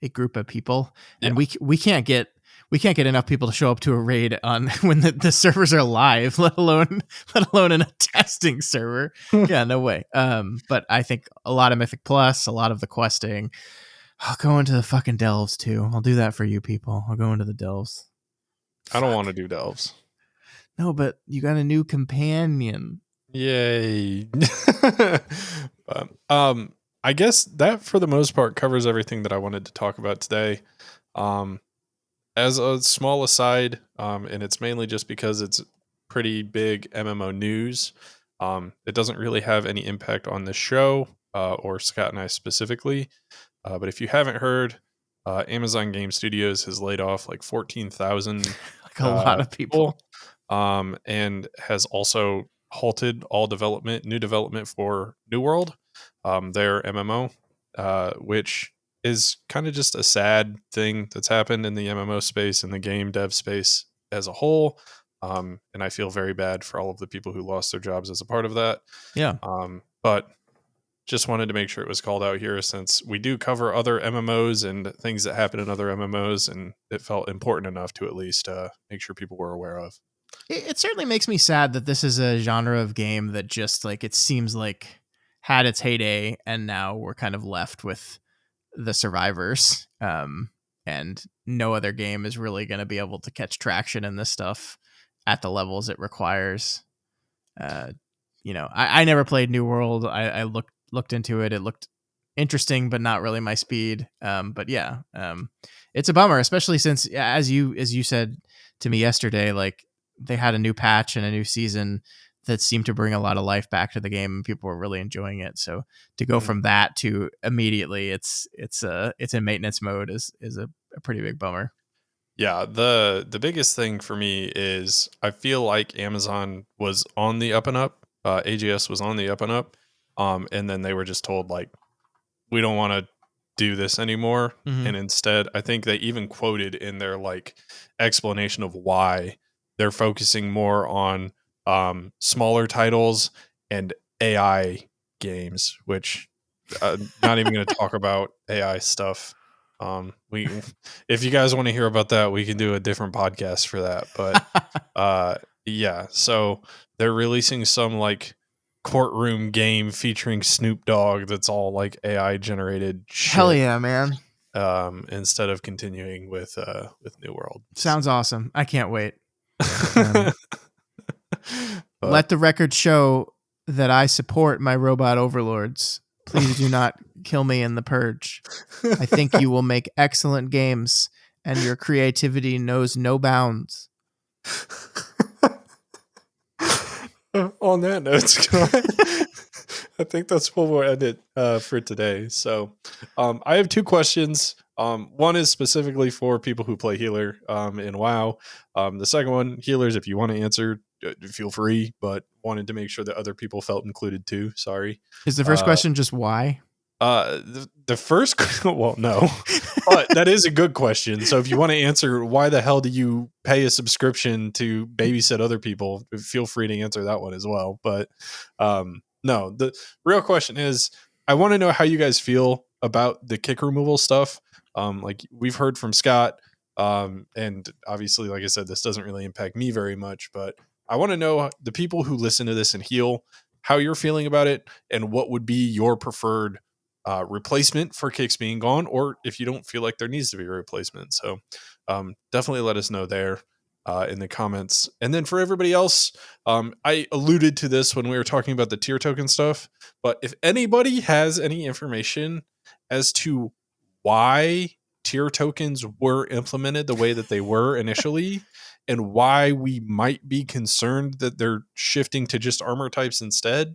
a group of people, Yeah. and we can't get we can't get enough people to show up to a raid on when the servers are live, let alone in a testing server. Yeah, no way. But I think a lot of Mythic Plus, a lot of the questing. I'll go into the fucking delves too. I'll do that for you people. I'll go into the delves. I don't Fuck. want to do delves. No, but you got a new companion. Yay. But, I guess that for the most part covers everything that I wanted to talk about today. As a small aside, and it's mainly just because it's pretty big MMO news, it doesn't really have any impact on the show or Scott and I specifically. But if you haven't heard, Amazon Game Studios has laid off like 14,000 Like a lot of people. and has also halted all new development for New World, their MMO, which is kind of just a sad thing that's happened in the MMO space and the game dev space as a whole. And I feel very bad for all of the people who lost their jobs as a part of that. Yeah. But just wanted to make sure it was called out here since we do cover other MMOs and things that happen in other MMOs, and it felt important enough to at least make sure people were aware of. It certainly makes me sad that this is a genre of game that just like it seems like had its heyday and now we're kind of left with the survivors. And no other game is really going to be able to catch traction in this stuff at the levels it requires. I never played New World. I looked into it. It looked interesting, but not really my speed. But yeah, it's a bummer, especially since as you said to me yesterday, like they had a new patch and a new season that seemed to bring a lot of life back to the game and people were really enjoying it. So to go from that to immediately it's in maintenance mode is a pretty big bummer. Yeah, the biggest thing for me is I feel like Amazon was on the up and up. AGS was on the up and up. And then they were just told like, we don't want to do this anymore. Mm-hmm. And instead, I think they even quoted in their like explanation of why they're focusing more on smaller titles and AI games, which not even going to talk about AI stuff. We, if you guys want to hear about that, we can do a different podcast for that. But yeah, so they're releasing some like courtroom game featuring Snoop Dogg that's all like AI generated shit. Hell yeah, man. Instead of continuing with New World. Sounds awesome. I can't wait. But, let the record show that I support my robot overlords. Please do not kill me in the purge. I think you will make excellent games and your creativity knows no bounds. On that note, Scott, I think that's what we'll end it for today. So I have two questions. One is specifically for people who play healer in WoW. The second one, healers, if you want to answer, feel free, but wanted to make sure that other people felt included too. Sorry. Is the first question just why? The first, well, no, but that is a good question. So if you want to answer why the hell do you pay a subscription to babysit other people, feel free to answer that one as well. But no, the real question is, I want to know how you guys feel about the kick removal stuff. Like we've heard from Scott, and obviously, like I said, this doesn't really impact me very much, but I want to know the people who listen to this and heal, how you're feeling about it, and what would be your preferred replacement for kicks being gone, or if you don't feel like there needs to be a replacement. So definitely let us know there in the comments. And then for everybody else, I alluded to this when we were talking about the tier token stuff, but if anybody has any information as to why tier tokens were implemented the way that they were initially and why we might be concerned that they're shifting to just armor types instead,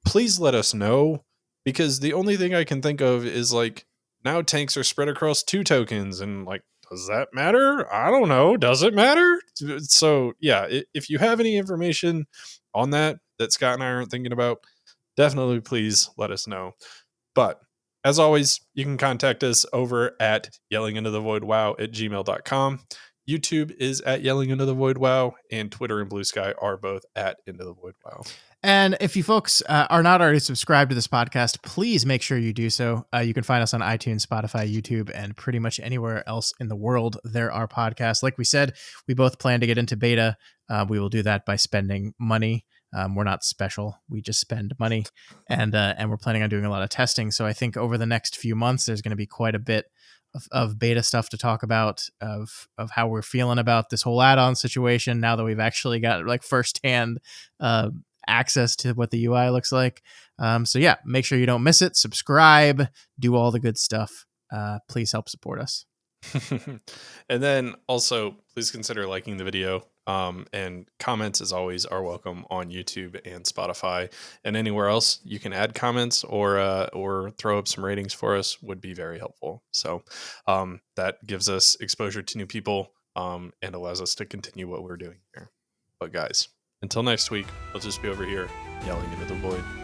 please let us know, because the only thing I can think of is like now tanks are spread across 2 tokens and like, does that matter? I don't know. Does it matter? So yeah, if you have any information on that Scott and I aren't thinking about, definitely please let us know. But as always, you can contact us over at yellingintothevoidwow@gmail.com. YouTube is at Yelling Into the Void Wow, and Twitter and Blue Sky are both at Into the Void Wow. And if you folks are not already subscribed to this podcast, please make sure you do so. You can find us on iTunes, Spotify, YouTube, and pretty much anywhere else in the world there are podcasts. Like we said, we both plan to get into beta. We will do that by spending money. We're not special. We just spend money, and we're planning on doing a lot of testing. So I think over the next few months, there's going to be quite a bit of beta stuff to talk about, of how we're feeling about this whole add-on situation now that we've actually got like firsthand access to what the UI looks like. So yeah, make sure you don't miss it. Subscribe, do all the good stuff. Please help support us. And then also please consider liking the video. And comments, as always, are welcome on YouTube and Spotify, and anywhere else you can add comments or throw up some ratings for us would be very helpful. So that gives us exposure to new people and allows us to continue what we're doing here. But guys, until next week, let's just be over here yelling into the void.